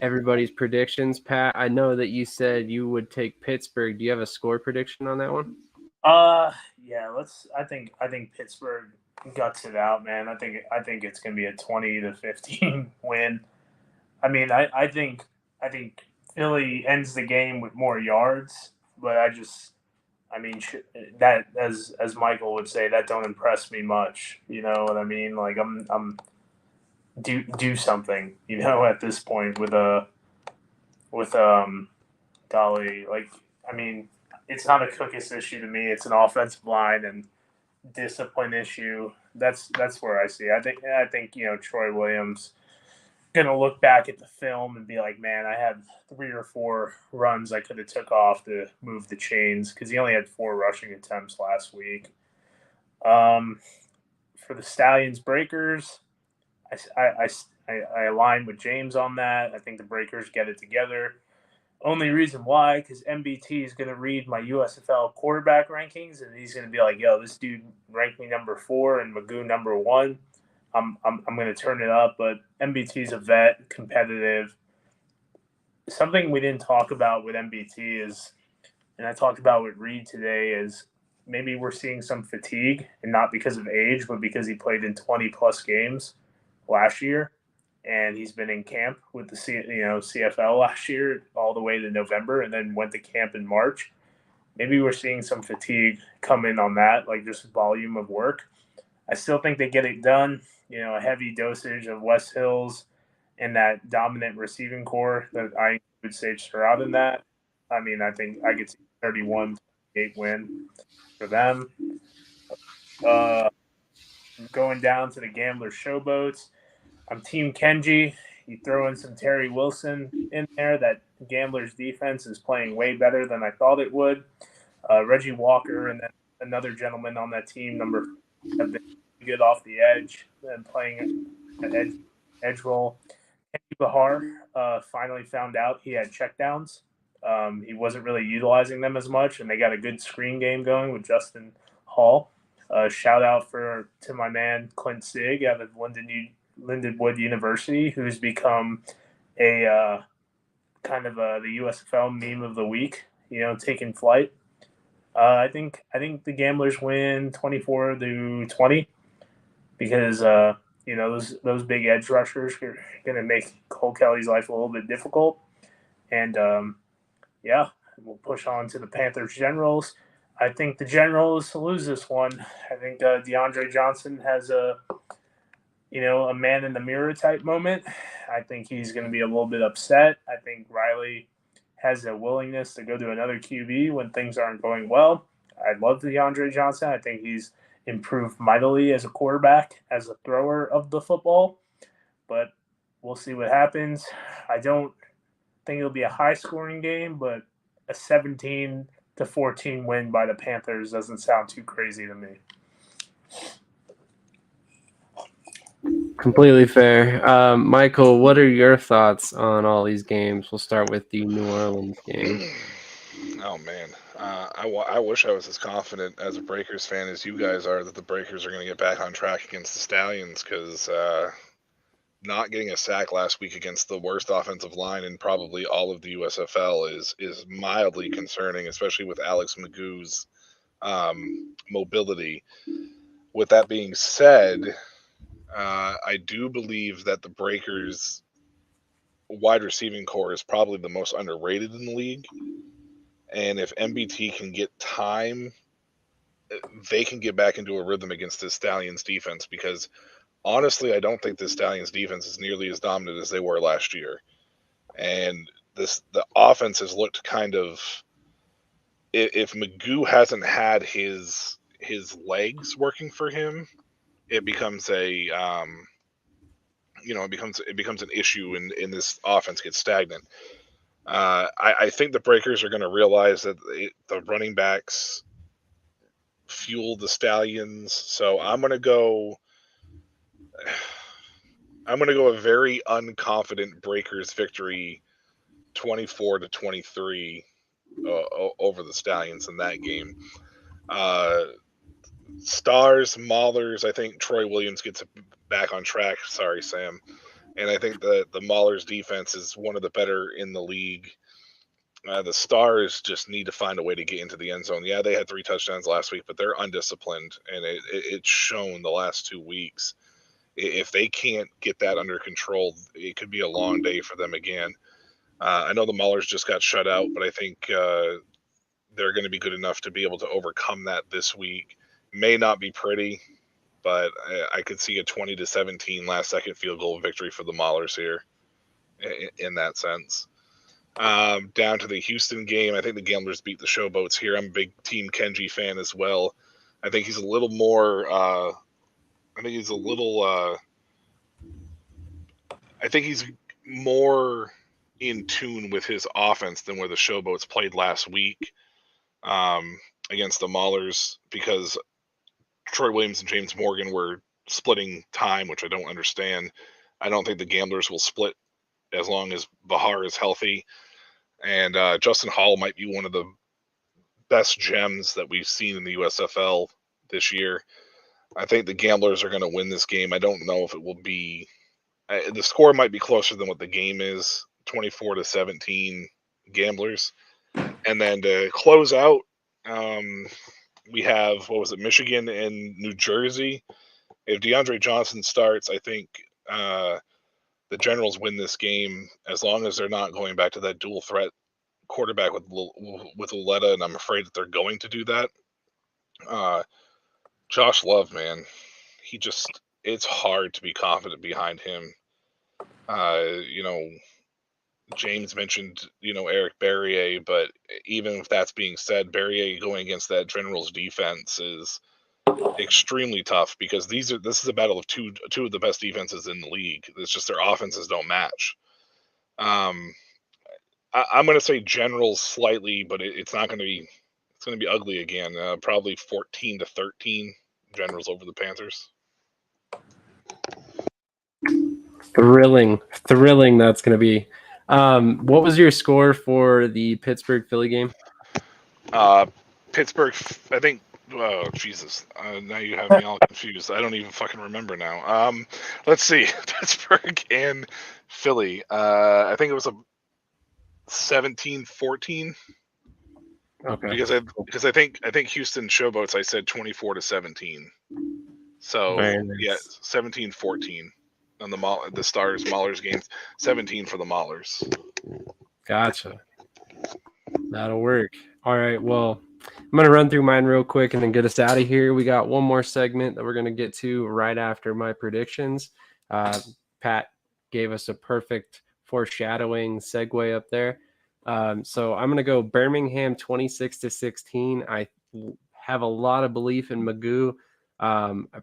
everybody's predictions. Pat, I know that you said you would take Pittsburgh. Do you have a score prediction on that one? Yeah. I think Pittsburgh guts it out, man. I think it's gonna be a 20-15 win. I mean, I think Philly ends the game with more yards, but that as Michael would say, that don't impress me much. You know what I mean? Like I'm do something. You know, at this point with Dolly. Like I mean, it's not a Cookus issue to me. It's an offensive line and discipline issue. That's where I see. I think Troy Williams gonna look back at the film and be like, man, I had 3 or 4 runs I could have took off to move the chains because he only had 4 rushing attempts last week. For the Stallions Breakers, I align with James on that. I think the Breakers get it together. Only reason why, because MBT is going to read my USFL quarterback rankings, and he's going to be like, "Yo, this dude ranked me number 4 and Magoo number 1." I'm going to turn it up, but MBT is a vet, competitive. Something we didn't talk about with MBT is, and I talked about with Reed today, is maybe we're seeing some fatigue, and not because of age, but because he played in 20-plus games last year. And he's been in camp with the CFL last year all the way to November and then went to camp in March. Maybe we're seeing some fatigue come in on that, like just volume of work. I still think they get it done. You know, a heavy dosage of West Hills and that dominant receiving core that I would Sage Stroud in that. I mean, I think I could see 31-8 win for them. Going down to the Gambler Showboats. I'm Team Kenji. You throw in some Terry Wilson in there. That Gamblers defense is playing way better than I thought it would. Reggie Walker and then another gentleman on that team, number 4, have been good off the edge and playing an edge role. Kenji Bahar finally found out he had checkdowns. He wasn't really utilizing them as much, and they got a good screen game going with Justin Hall. Shout out to my man Clint Sig out of Lindenwood University, who's become a kind of the USFL meme of the week. Taking flight. I think the Gamblers win 24-20 because those big edge rushers are going to make Cole Kelly's life a little bit difficult, and we'll push on to the Panthers Generals. I think the Generals lose this one. I think DeAndre Johnson has a man in the mirror type moment. I think he's going to be a little bit upset. I think Riley has a willingness to go to another QB when things aren't going well. I love DeAndre Johnson. I think he's improved mightily as a quarterback, as a thrower of the football. But we'll see what happens. I don't think it'll be a high-scoring game, but a 17-14 win by the Panthers doesn't sound too crazy to me. Completely fair. Michael, what are your thoughts on all these games? We'll start with the New Orleans game. Oh, man. I wish I was as confident as a Breakers fan as you guys are that the Breakers are going to get back on track against the Stallions, because not getting a sack last week against the worst offensive line in probably all of the USFL is mildly concerning, especially with Alex Magoo's mobility. With that being said, I do believe that the Breakers' wide receiving core is probably the most underrated in the league. And if MBT can get time, they can get back into a rhythm against the Stallions defense, because honestly, I don't think the Stallions defense is nearly as dominant as they were last year. And the offense has looked kind of, if Magoo hasn't had his legs working for him, it becomes a it becomes an issue, and this offense gets stagnant. I think the Breakers are going to realize that the running backs fuel the Stallions. So I'm going to go a very unconfident Breakers victory, 24-23 over the Stallions in that game. Stars, Maulers, I think Troy Williams gets back on track. Sorry, Sam. And I think the Maulers defense is one of the better in the league. The Stars just need to find a way to get into the end zone. Yeah, they had 3 touchdowns last week, but they're undisciplined, and it's shown the last 2 weeks. If they can't get that under control, it could be a long day for them again. I know the Maulers just got shut out, but I think they're going to be good enough to be able to overcome that this week. May not be pretty, but I could see a 20-17 last-second field goal victory for the Maulers here in that sense. Down to the Houston game, I think the Gamblers beat the Showboats here. I'm a big Team Kenji fan as well. I think he's a little more I think he's more in tune with his offense than where the Showboats played last week against the Maulers, because Troy Williams and James Morgan were splitting time, which I don't understand. I don't think the Gamblers will split as long as Bahar is healthy. And Justin Hall might be one of the best gems that we've seen in the USFL this year. I think the Gamblers are going to win this game. I don't know if it will be the score might be closer than what the game is, 24-17 Gamblers. And then to close out, we have, Michigan and New Jersey. If DeAndre Johnson starts, I think the Generals win this game, as long as they're not going back to that dual threat quarterback with Loletta, and I'm afraid that they're going to do that. Josh Love, man, it's hard to be confident behind him. James mentioned, Eric Barrier, but even if that's being said, Barrier going against that Generals defense is extremely tough, because this is a battle of two of the best defenses in the league. It's just their offenses don't match. I'm going to say Generals slightly, but it's not going to be. It's going to be ugly again. Probably 14-13 Generals over the Panthers. Thrilling that's going to be. What was your score for the Pittsburgh Philly game? Pittsburgh, I think Oh, Jesus. Now you have me all confused. I don't even fucking remember now. Let's see. Pittsburgh and Philly. I think it was a 17-14 Okay. because I think Houston Showboats I said 24-17. So Very yeah, nice. 17-14 on the Stars Maulers games. 17 for the Maulers. Gotcha. That'll work. All right. Well, I'm going to run through mine real quick and then get us out of here. We got one more segment that we're going to get to right after my predictions. Pat gave us a perfect foreshadowing segue up there. So I'm going to go Birmingham 26-16. I have a lot of belief in Magoo.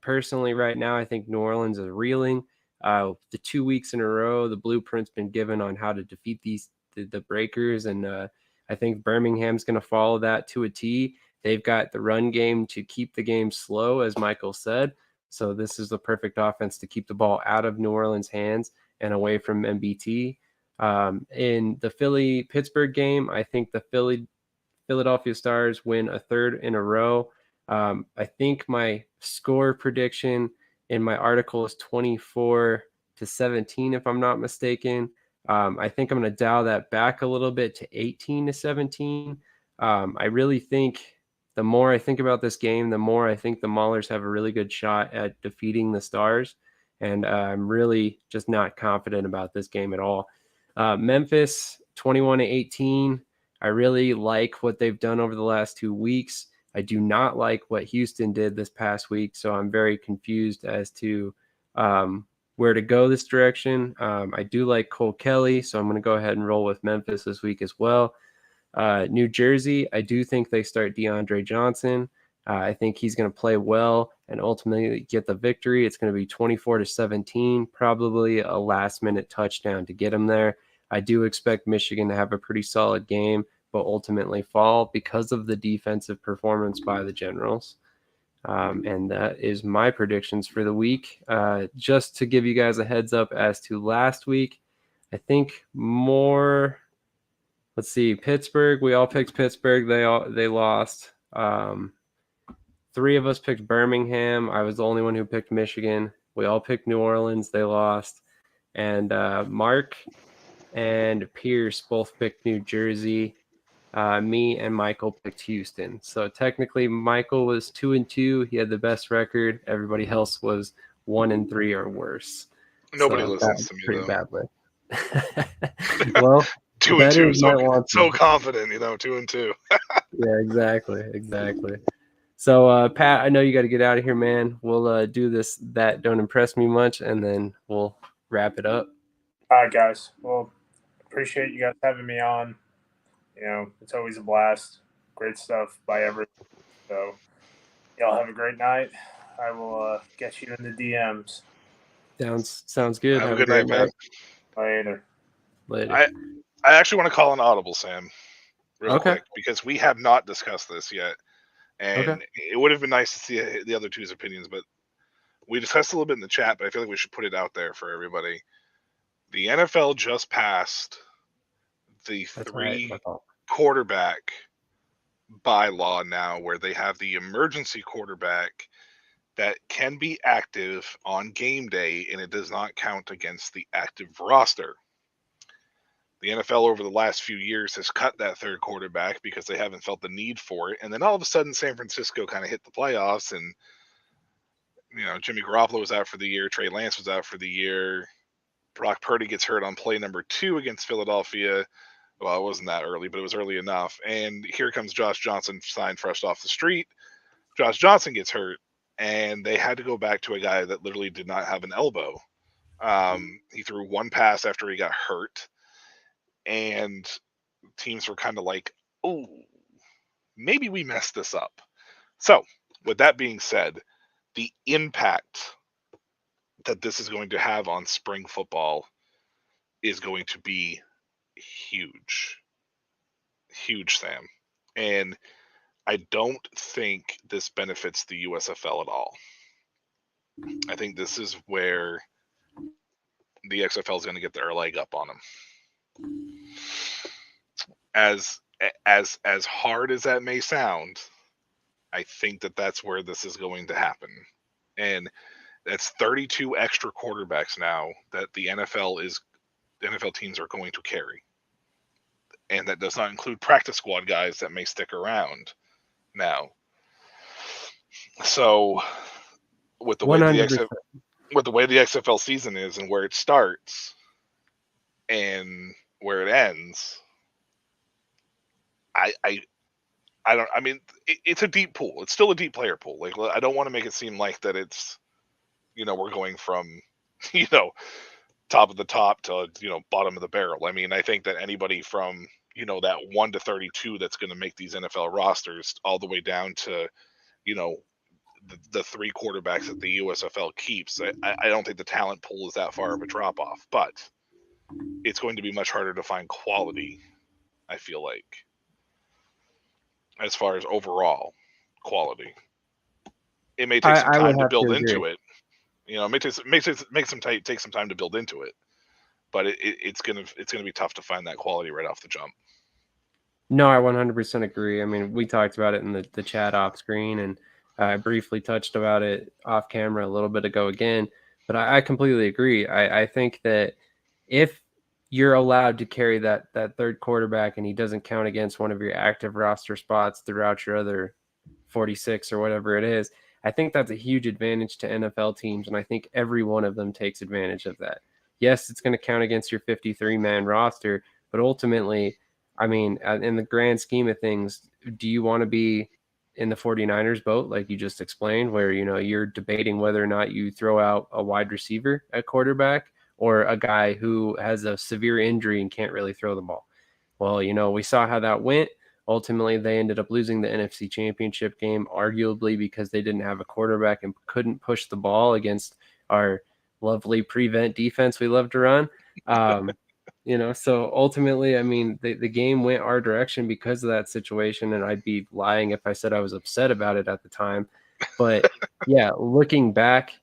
Personally, right now, I think New Orleans is reeling. The 2 weeks in a row, the blueprint's been given on how to defeat the Breakers, and I think Birmingham's going to follow that to a T. They've got the run game to keep the game slow, as Michael said. So this is the perfect offense to keep the ball out of New Orleans' hands and away from MBT. In the Philly-Pittsburgh game, I think the Philadelphia Stars win a third in a row. I think my score prediction in my article is 24-17, if I'm not mistaken. I think I'm going to dial that back a little bit to 18-17. I really think the more I think about this game, the more I think the Maulers have a really good shot at defeating the Stars. And I'm really just not confident about this game at all. Memphis 21-18. I really like what they've done over the last 2 weeks. I do not like what Houston did this past week, so I'm very confused as to where to go this direction. I do like Cole Kelly, so I'm going to go ahead and roll with Memphis this week as well. New Jersey, I do think they start DeAndre Johnson. I think he's going to play well and ultimately get the victory. It's going to be 24-17, probably a last-minute touchdown to get him there. I do expect Michigan to have a pretty solid game, but ultimately fall because of the defensive performance by the Generals. And that is my predictions for the week. Just to give you guys a heads up as to last week, I think more. Let's see, Pittsburgh. We all picked Pittsburgh. They lost. 3 of us picked Birmingham. I was the only one who picked Michigan. We all picked New Orleans. They lost. And Mark and Pearce both picked New Jersey. Me and Michael picked Houston. So technically, Michael was 2-2. He had the best record. Everybody else was 1-3 or worse. Nobody so listens to me pretty though. badly. Well, 2-2, so confident, 2-2. Yeah, exactly. So, Pat, I know you got to get out of here, man. We'll do this. That don't impress me much, and then we'll wrap it up. All right, guys. Well, appreciate you guys having me on. It's always a blast. Great stuff by everyone. So, y'all have a great night. I will get you in the DMs. Sounds good. Have a good night, Pat. Later. I actually want to call an audible, Sam, real Okay. quick, because we have not discussed this yet. And Okay. it would have been nice to see the other two's opinions, but we discussed a little bit in the chat, but I feel like we should put it out there for everybody. The NFL just passed the That's 3 right. quarterback bylaw now, where they have the emergency quarterback that can be active on game day, and it does not count against the active roster. The NFL over the last few years has cut that third quarterback because they haven't felt the need for it. And then all of a sudden, San Francisco kind of hit the playoffs, and Jimmy Garoppolo was out for the year. Trey Lance was out for the year. Brock Purdy gets hurt on play number 2 against Philadelphia. Well, it wasn't that early, but it was early enough. And here comes Josh Johnson, signed fresh off the street. Josh Johnson gets hurt, and they had to go back to a guy that literally did not have an elbow. He threw one pass after he got hurt. And teams were kind of like, oh, maybe we messed this up. So, with that being said, the impact that this is going to have on spring football is going to be huge. Huge, Sam. And I don't think this benefits the USFL at all. I think this is where the XFL is going to get their leg up on them. As hard as that may sound, I think that that's where this is going to happen. And that's 32 extra quarterbacks now that the NFL teams are going to carry. And that does not include practice squad guys that may stick around now. So with the way the 100%. XFL season is and where it starts and where it ends, I mean, it's a deep pool. It's still a deep player pool. Like, I don't want to make it seem like that it's, we're going from, top of the top to, bottom of the barrel. I mean, I think that anybody from, that 1 to 32 that's going to make these NFL rosters all the way down to, the 3 quarterbacks that the USFL keeps, I don't think the talent pool is that far of a drop off, but it's going to be much harder to find quality, I feel like, as far as overall quality. It may take some I would time to have to build agree. into it. It may take some time to build into it, but it's gonna be tough to find that quality right off the jump. No, I 100% agree. I mean, we talked about it in the chat off screen, and I briefly touched about it off camera a little bit ago again. But I completely agree. I think that if you're allowed to carry that third quarterback and he doesn't count against one of your active roster spots throughout your other 46 or whatever it is, I think that's a huge advantage to NFL teams, and I think every one of them takes advantage of that. Yes, it's going to count against your 53-man roster, but ultimately, I mean, in the grand scheme of things, do you want to be in the 49ers boat, like you just explained, where, you're debating whether or not you throw out a wide receiver at quarterback or a guy who has a severe injury and can't really throw the ball? Well, we saw how that went. Ultimately, they ended up losing the NFC Championship game, arguably because they didn't have a quarterback and couldn't push the ball against our lovely prevent defense we love to run. So ultimately, I mean, the game went our direction because of that situation, and I'd be lying if I said I was upset about it at the time. But yeah, looking back,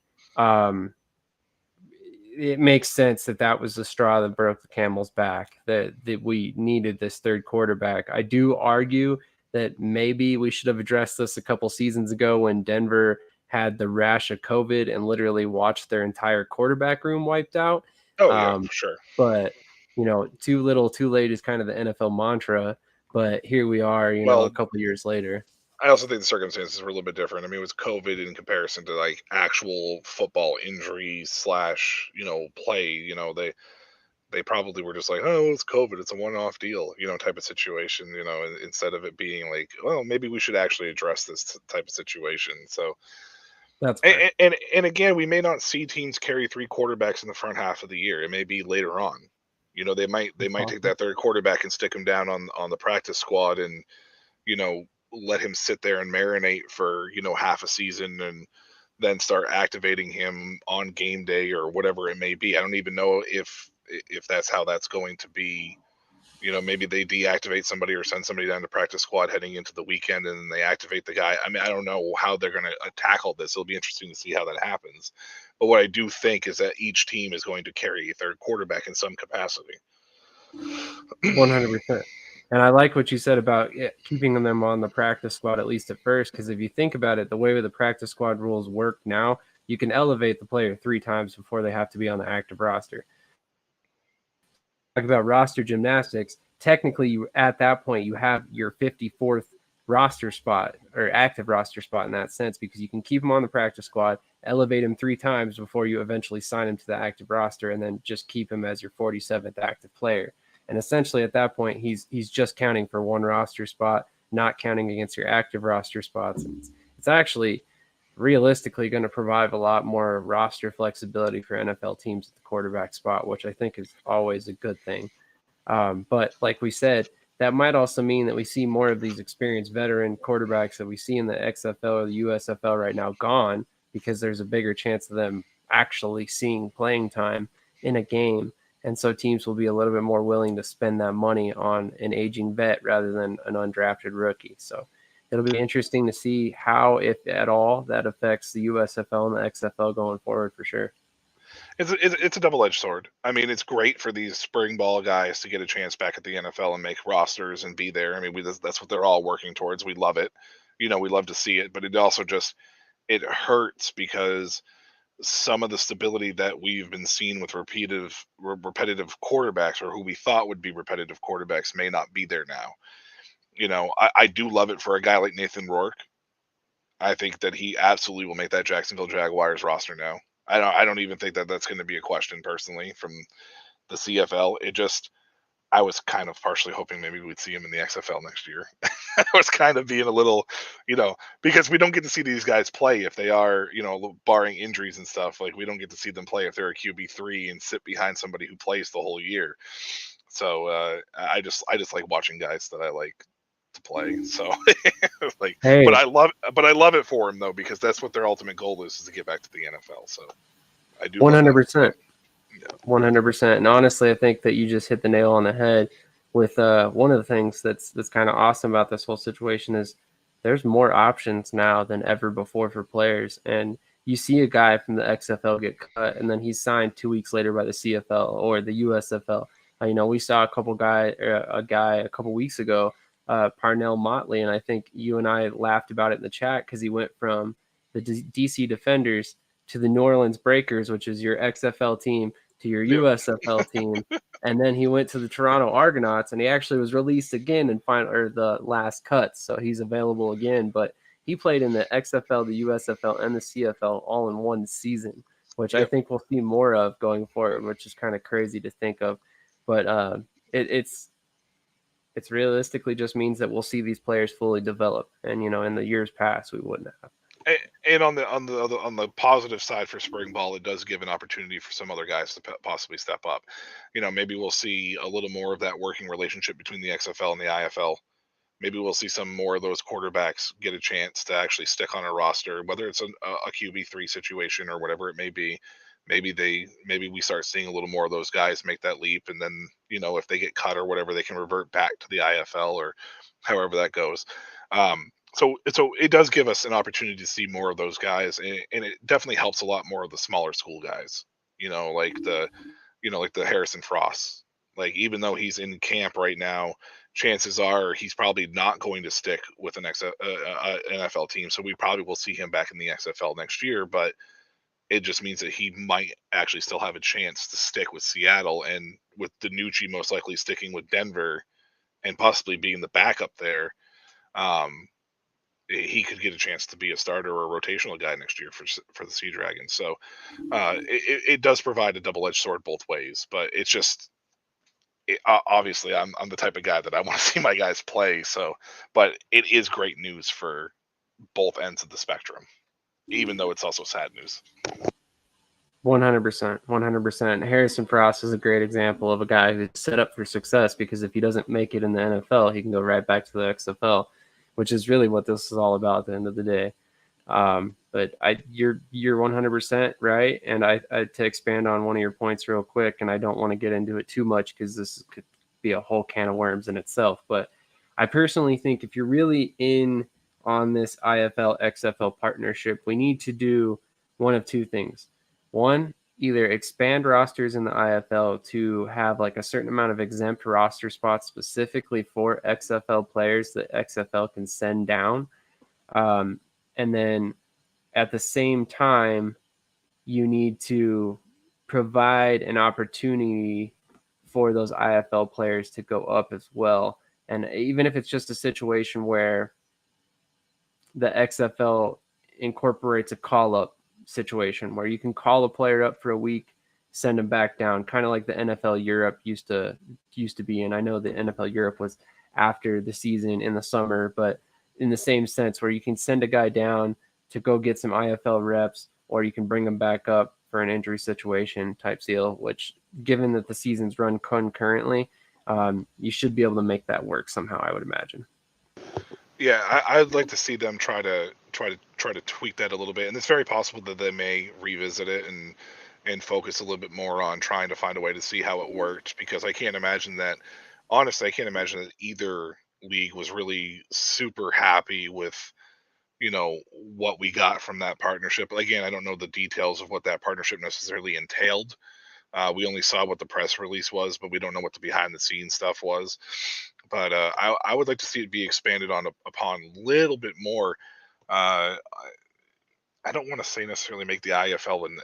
it makes sense that was the straw that broke the camel's back, that we needed this third quarterback. I do argue that maybe we should have addressed this a couple seasons ago when Denver had the rash of COVID and literally watched their entire quarterback room wiped out. Oh, yeah, for sure. But, too little, too late is kind of the NFL mantra. But here we are, a couple years later. I also think the circumstances were a little bit different. I mean, it was COVID in comparison to like actual football injuries / play. They probably were just like, oh, it's COVID, it's a one-off deal, type of situation. Instead of it being like, well, maybe we should actually address this type of situation. So that's fair. And again, we may not see teams carry 3 quarterbacks in the front half of the year. It may be later on. They might take that third quarterback and stick him down on the practice squad and let him sit there and marinate for half a season and then start activating him on game day or whatever it may be. I don't even know if that's how that's going to be. Maybe they deactivate somebody or send somebody down to practice squad heading into the weekend and then they activate the guy. I mean, I don't know how they're going to tackle this. It'll be interesting to see how that happens. But what I do think is that each team is going to carry a third quarterback in some capacity. 100%. And I like what you said about keeping them on the practice squad, at least at first, because if you think about it, the way the practice squad rules work now, you can elevate the player 3 times before they have to be on the active roster. Talk about roster gymnastics. Technically, at that point, you have your 54th roster spot or active roster spot in that sense, because you can keep him on the practice squad, elevate him 3 times before you eventually sign him to the active roster, and then just keep him as your 47th active player. And essentially at that point, he's just counting for 1 roster spot, not counting against your active roster spots. It's actually realistically going to provide a lot more roster flexibility for NFL teams at the quarterback spot, which I think is always a good thing. But like we said, that might also mean that we see more of these experienced veteran quarterbacks that we see in the XFL or the USFL right now gone, because there's a bigger chance of them actually seeing playing time in a game. And so teams will be a little bit more willing to spend that money on an aging vet rather than an undrafted rookie. So it'll be interesting to see how, if at all, that affects the USFL and the XFL going forward for sure. It's a double-edged sword. I mean, it's great for these spring ball guys to get a chance back at the NFL and make rosters and be there. I mean, that's what they're all working towards. We love it. we love to see it, but it also just it hurts because some of the stability that we've been seeing with repetitive quarterbacks, or who we thought would be repetitive quarterbacks, may not be there now. I do love it for a guy like Nathan Rourke. I think that he absolutely will make that Jacksonville Jaguars roster now. I don't even think that that's going to be a question personally from the CFL. I was kind of partially hoping maybe we'd see him in the XFL next year. I was kind of being a little, because we don't get to see these guys play if they are, barring injuries and stuff. Like, we don't get to see them play if they're a QB3 and sit behind somebody who plays the whole year. So I just like watching guys that I like to play. So Hey, but I love it for him though, because that's what their ultimate goal is to get back to the NFL. So I do 100%. Yeah. 100%. And honestly, I think that you just hit the nail on the head with one of the things that's kind of awesome about this whole situation is there's more options now than ever before for players. And you see a guy from the XFL get cut, and then he's signed 2 weeks later by the CFL or the USFL. We saw a guy a couple weeks ago, Parnell Motley, and I think you and I laughed about it in the chat because he went from the DC Defenders to the New Orleans Breakers, which is your XFL team, to your USFL team, and then he went to the Toronto Argonauts, and he actually was released again in the last cuts, so he's available again. But he played in the XFL, the USFL, and the CFL all in one season, which I think we'll see more of going forward, which is kind of crazy to think of. But it's realistically just means that we'll see these players fully develop, and in the years past we wouldn't have. And on the positive side for spring ball, it does give an opportunity for some other guys to possibly step up. Maybe we'll see a little more of that working relationship between the XFL and the IFL. Maybe we'll see some more of those quarterbacks get a chance to actually stick on a roster, whether it's a QB3 situation or whatever it may be. Maybe we start seeing a little more of those guys make that leap, and then if they get cut or whatever, they can revert back to the IFL or however that goes. So it does give us an opportunity to see more of those guys, and it definitely helps a lot more of the smaller school guys. Like the Harrison Frost. Like, even though he's in camp right now, chances are he's probably not going to stick with an NFL team. So we probably will see him back in the XFL next year, but it just means that he might actually still have a chance to stick with Seattle, and with DiNucci most likely sticking with Denver and possibly being the backup there. He could get a chance to be a starter or a rotational guy next year for the Sea Dragons. So it does provide a double-edged sword both ways, but it's just obviously I'm the type of guy that I want to see my guys play. So, but it is great news for both ends of the spectrum, even though it's also sad news. 100%, 100%. Harrison Frost is a great example of a guy who's set up for success, because if he doesn't make it in the NFL, he can go right back to the XFL, which is really what this is all about at the end of the day. But you're 100% right. And I to expand on one of your points real quick, and I don't want to get into it too much because this could be a whole can of worms in itself. But I personally think if you're really in on this IFL XFL partnership, we need to do one of two things. One, either expand rosters in the IFL to have like a certain amount of exempt roster spots specifically for XFL players that XFL can send down. And then at the same time, you need to provide an opportunity for those IFL players to go up as well. And even if it's just a situation where the XFL incorporates a call-up situation where you can call a player up for a week, send them back down, kind of like the NFL Europe used to be. And I know the NFL Europe was after the season in the summer, but in the same sense where you can send a guy down to go get some IFL reps, or you can bring them back up for an injury situation type deal, which, given that the seasons run concurrently, you should be able to make that work somehow, I would imagine. Yeah, I'd like to see them try to tweak that a little bit, and it's very possible that they may revisit it and focus a little bit more on trying to find a way to see how it worked, because I can't imagine that. Honestly, I can't imagine that either league was really super happy with what we got from that partnership. Again, I don't know the details of what that partnership necessarily entailed, We only saw what the press release was, but we don't know what the behind the scenes stuff was. But I would like to see it be expanded upon a little bit more. Uh, I don't want to say necessarily make the IFL and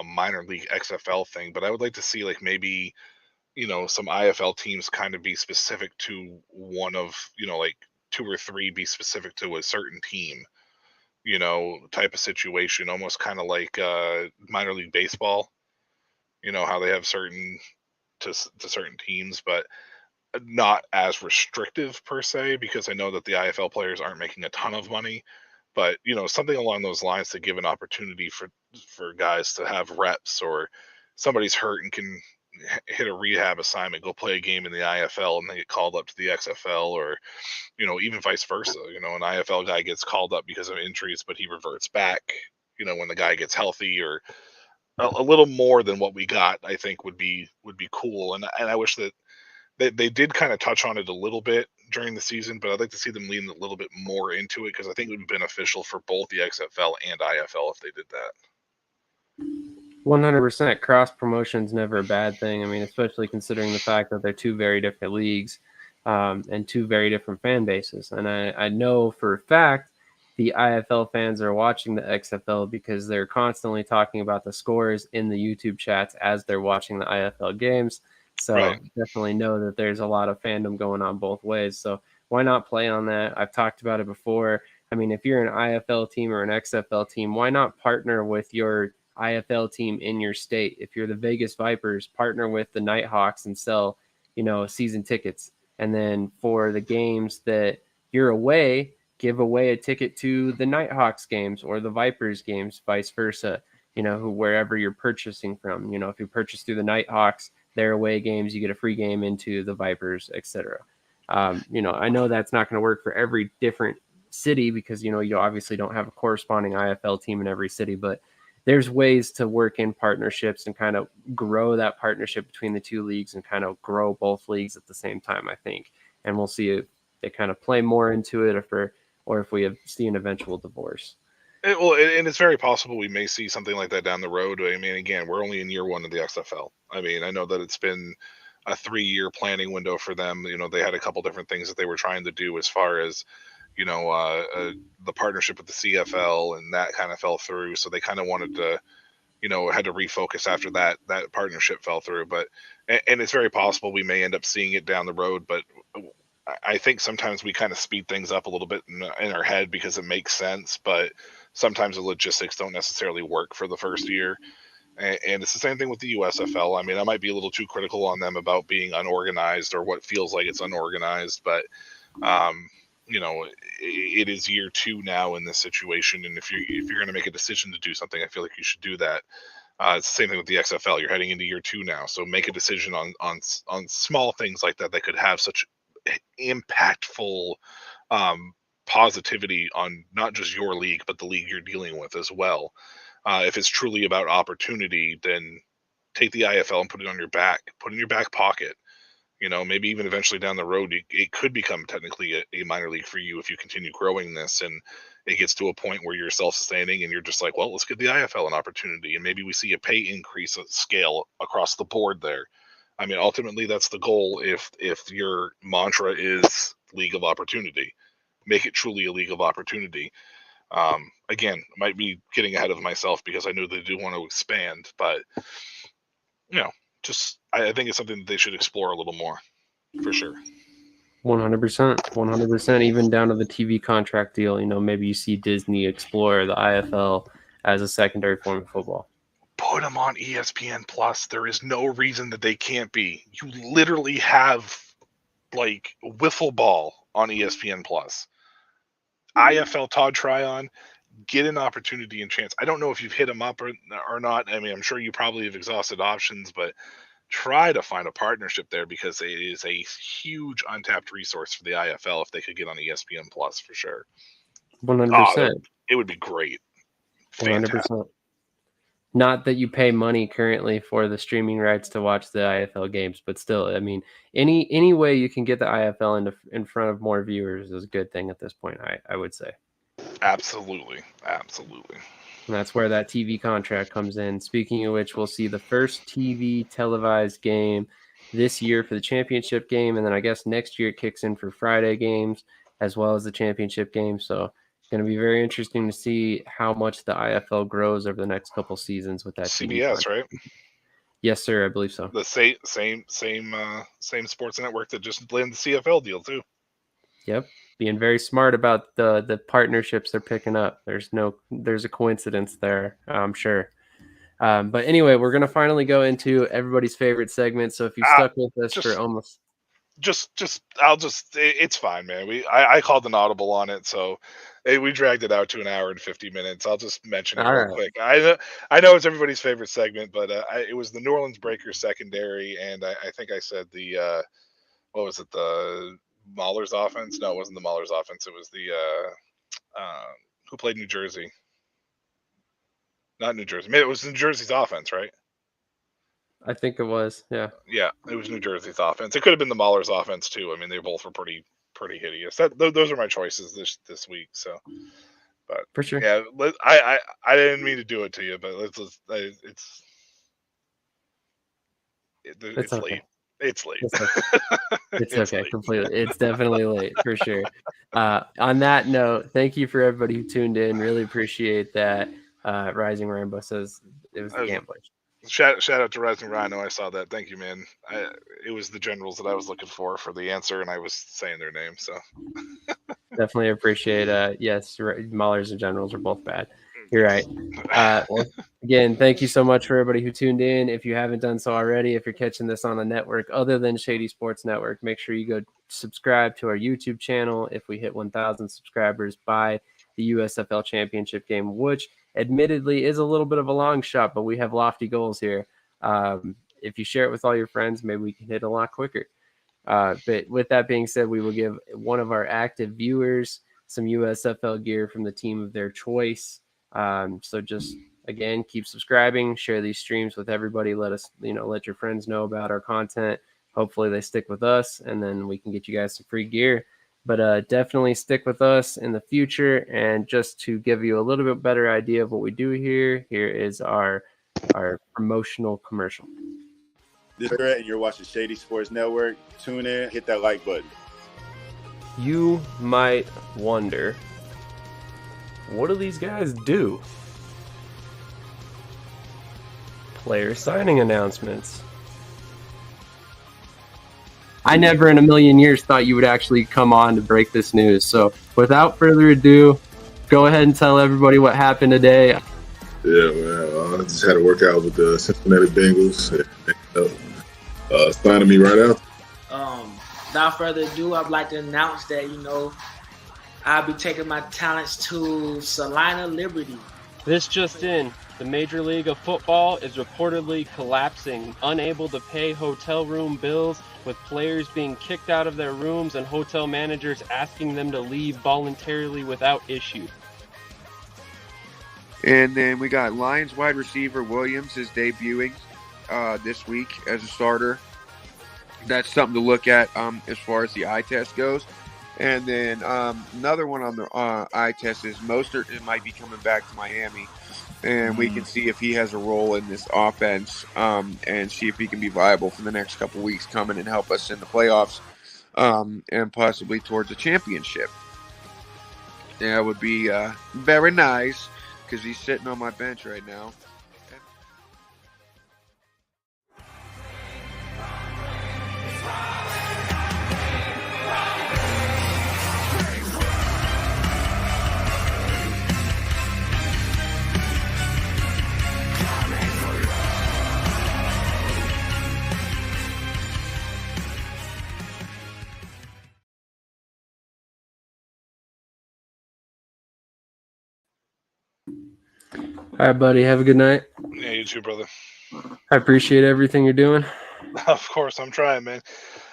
minor league XFL thing, but I would like to see like maybe some IFL teams kind of be specific to one of like 2 or 3 be specific to a certain team, type of situation, almost kind of like minor league baseball. How they have certain to certain teams, but not as restrictive per se, because I know that the IFL players aren't making a ton of money, but something along those lines to give an opportunity for guys to have reps, or somebody's hurt and can hit a rehab assignment, go play a game in the IFL, and they get called up to the XFL, or even vice versa. An IFL guy gets called up because of injuries, but he reverts back. When the guy gets healthy, or a little more than what we got, I think would be cool. And I wish that they did kind of touch on it a little bit during the season, but I'd like to see them lean a little bit more into it, because I think it would be beneficial for both the XFL and IFL if they did that. 100%. Cross promotion is never a bad thing. I mean, especially considering the fact that they're 2 very different leagues, and 2 very different fan bases. And I know for a fact the IFL fans are watching the XFL because they're constantly talking about the scores in the YouTube chats as they're watching the IFL games. So Right. definitely know that there's a lot of fandom going on both ways. So why not play on that? I've talked about it before. I mean, if you're an IFL team or an XFL team, why not partner with your IFL team in your state? If you're the Vegas Vipers, partner with the Nighthawks and sell, season tickets. And then for the games that you're away, give away a ticket to the Nighthawks games or the Vipers games, vice versa. Wherever you're purchasing from. If you purchase through the Nighthawks, their away games, you get a free game into the Vipers, etc. I know that's not going to work for every different city, because you obviously don't have a corresponding IFL team in every city, but there's ways to work in partnerships and kind of grow that partnership between the 2 leagues and kind of grow both leagues at the same time, I think. And we'll see if they kind of play more into it, or if we see an eventual divorce. And it's very possible we may see something like that down the road. I mean, again, we're only in year 1 of the XFL. I mean, I know that it's been a 3-year planning window for them. They had a couple different things that they were trying to do as far as, the partnership with the CFL, and that kind of fell through. So they kind of wanted to, had to refocus after that partnership fell through. But and it's very possible we may end up seeing it down the road. But I think sometimes we kind of speed things up a little bit in our head because it makes sense, but sometimes the logistics don't necessarily work for the first year. And it's the same thing with the USFL. I mean, I might be a little too critical on them about being unorganized, or what feels like it's unorganized, but it is year 2 now in this situation, and if you're going to make a decision to do something, I feel like you should do that. It's the same thing with the XFL. You're heading into year 2 now, so make a decision on small things like that could have such impactful positivity on not just your league, but the league you're dealing with as well. If it's truly about opportunity, then take the IFL and put it in your back pocket. Maybe even eventually down the road, it could become technically a minor league for you if you continue growing this, and it gets to a point where you're self-sustaining and you're just like, well, let's give the IFL an opportunity, and maybe we see a pay increase at scale across the board there. I mean, ultimately, that's the goal. If your mantra is league of opportunity, make it truly a league of opportunity. Again, might be getting ahead of myself because I know they do want to expand, but I think it's something that they should explore a little more, for sure. 100%, even down to the TV contract deal. Maybe you see Disney explore the IFL as a secondary form of football. Put them on ESPN Plus. There is no reason that they can't be. You literally have like wiffle ball on ESPN Plus. IFL Todd Tryon, get an opportunity and chance. I don't know if you've hit him up or not. I mean, I'm sure you probably have exhausted options, but try to find a partnership there, because it is a huge untapped resource for the IFL if they could get on ESPN Plus, for sure. 100%. It would be great. 100%. Not that you pay money currently for the streaming rights to watch the IFL games, but still, I mean, any way you can get the IFL in front of more viewers is a good thing at this point, I would say. Absolutely. And that's where that TV contract comes in. Speaking of which, we'll see the first TV televised game this year for the championship game. And then I guess next year it kicks in for Friday games as well as the championship game. So it's going to be very interesting to see how much the IFL grows over the next couple seasons with that TV CBS, contract. right? Yes, sir. I believe so. The same sports network that just landed the CFL deal too. Yep. Being very smart about the partnerships they're picking up. There's a coincidence there, I'm sure. But anyway, we're gonna finally go into everybody's favorite segment. So if you stuck with us for almost it's fine, man. I called an audible on it, so we dragged it out to an hour and 50 minutes. I'll just mention it real quick. I know it's everybody's favorite segment, but it was the New Orleans Breakers secondary, and I think I said the what was it, the Mahler's offense? No, it wasn't the Mahler's offense. It was the who played New Jersey? Not New Jersey. It was New Jersey's offense, right? I think it was, yeah. Yeah, it was New Jersey's offense. It could have been the Mahler's offense too. I mean, they both were pretty hideous. Those are my choices this week. So, but for sure, yeah. I didn't mean to do it to you, but it's okay. late. It's late. It's okay. Late. Completely. It's definitely late for sure. On that note, thank you for everybody who tuned in. Really appreciate that. Rising Rainbow says it was the Gamblers. Shout out to Rising Rhino. I saw that. Thank you, man. It was the generals that I was looking for the answer, and I was saying their name. So definitely appreciate. Yes, Maulers and generals are both bad. You're right. Well, again, thank you so much for everybody who tuned in. If you haven't done so already, if you're catching this on a network other than Shady Sports Network, make sure you go subscribe to our YouTube channel. If we hit 1,000 subscribers by the USFL Championship game, which admittedly is a little bit of a long shot, but we have lofty goals here. If you share it with all your friends, maybe we can hit a lot quicker. But with that being said, we will give one of our active viewers some USFL gear from the team of their choice. So just again, keep subscribing, share these streams with everybody. Let your friends know about our content. Hopefully they stick with us, and then we can get you guys some free gear. But definitely stick with us in the future. And just to give you a little bit better idea of what we do here is our promotional commercial. This is and you're watching Shady Sports Network. Tune in, hit that like button. You might wonder, what do these guys do? Player signing announcements. I never in a million years thought you would actually come on to break this news. So without further ado, go ahead and tell everybody what happened today. Yeah, man. I just had a workout with the Cincinnati Bengals. Signing me right out. Without further ado, I'd like to announce that, I'll be taking my talents to Salina Liberty. This just in. The Major League of Football is reportedly collapsing, unable to pay hotel room bills, with players being kicked out of their rooms and hotel managers asking them to leave voluntarily without issue. And then we got Lions wide receiver Williams is debuting this week as a starter. That's something to look at as far as the eye test goes. And then another one on the eye test is Mostert. It might be coming back to Miami. And we can see if he has a role in this offense and see if he can be viable for the next couple weeks coming and help us in the playoffs and possibly towards a championship. That would be very nice because he's sitting on my bench right now. All right, buddy. Have a good night. Yeah, you too, brother. I appreciate everything you're doing. Of course, I'm trying, man.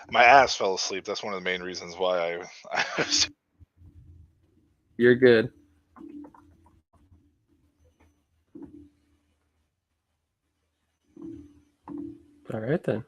My ass fell asleep. That's one of the main reasons why I You're good. All right, then.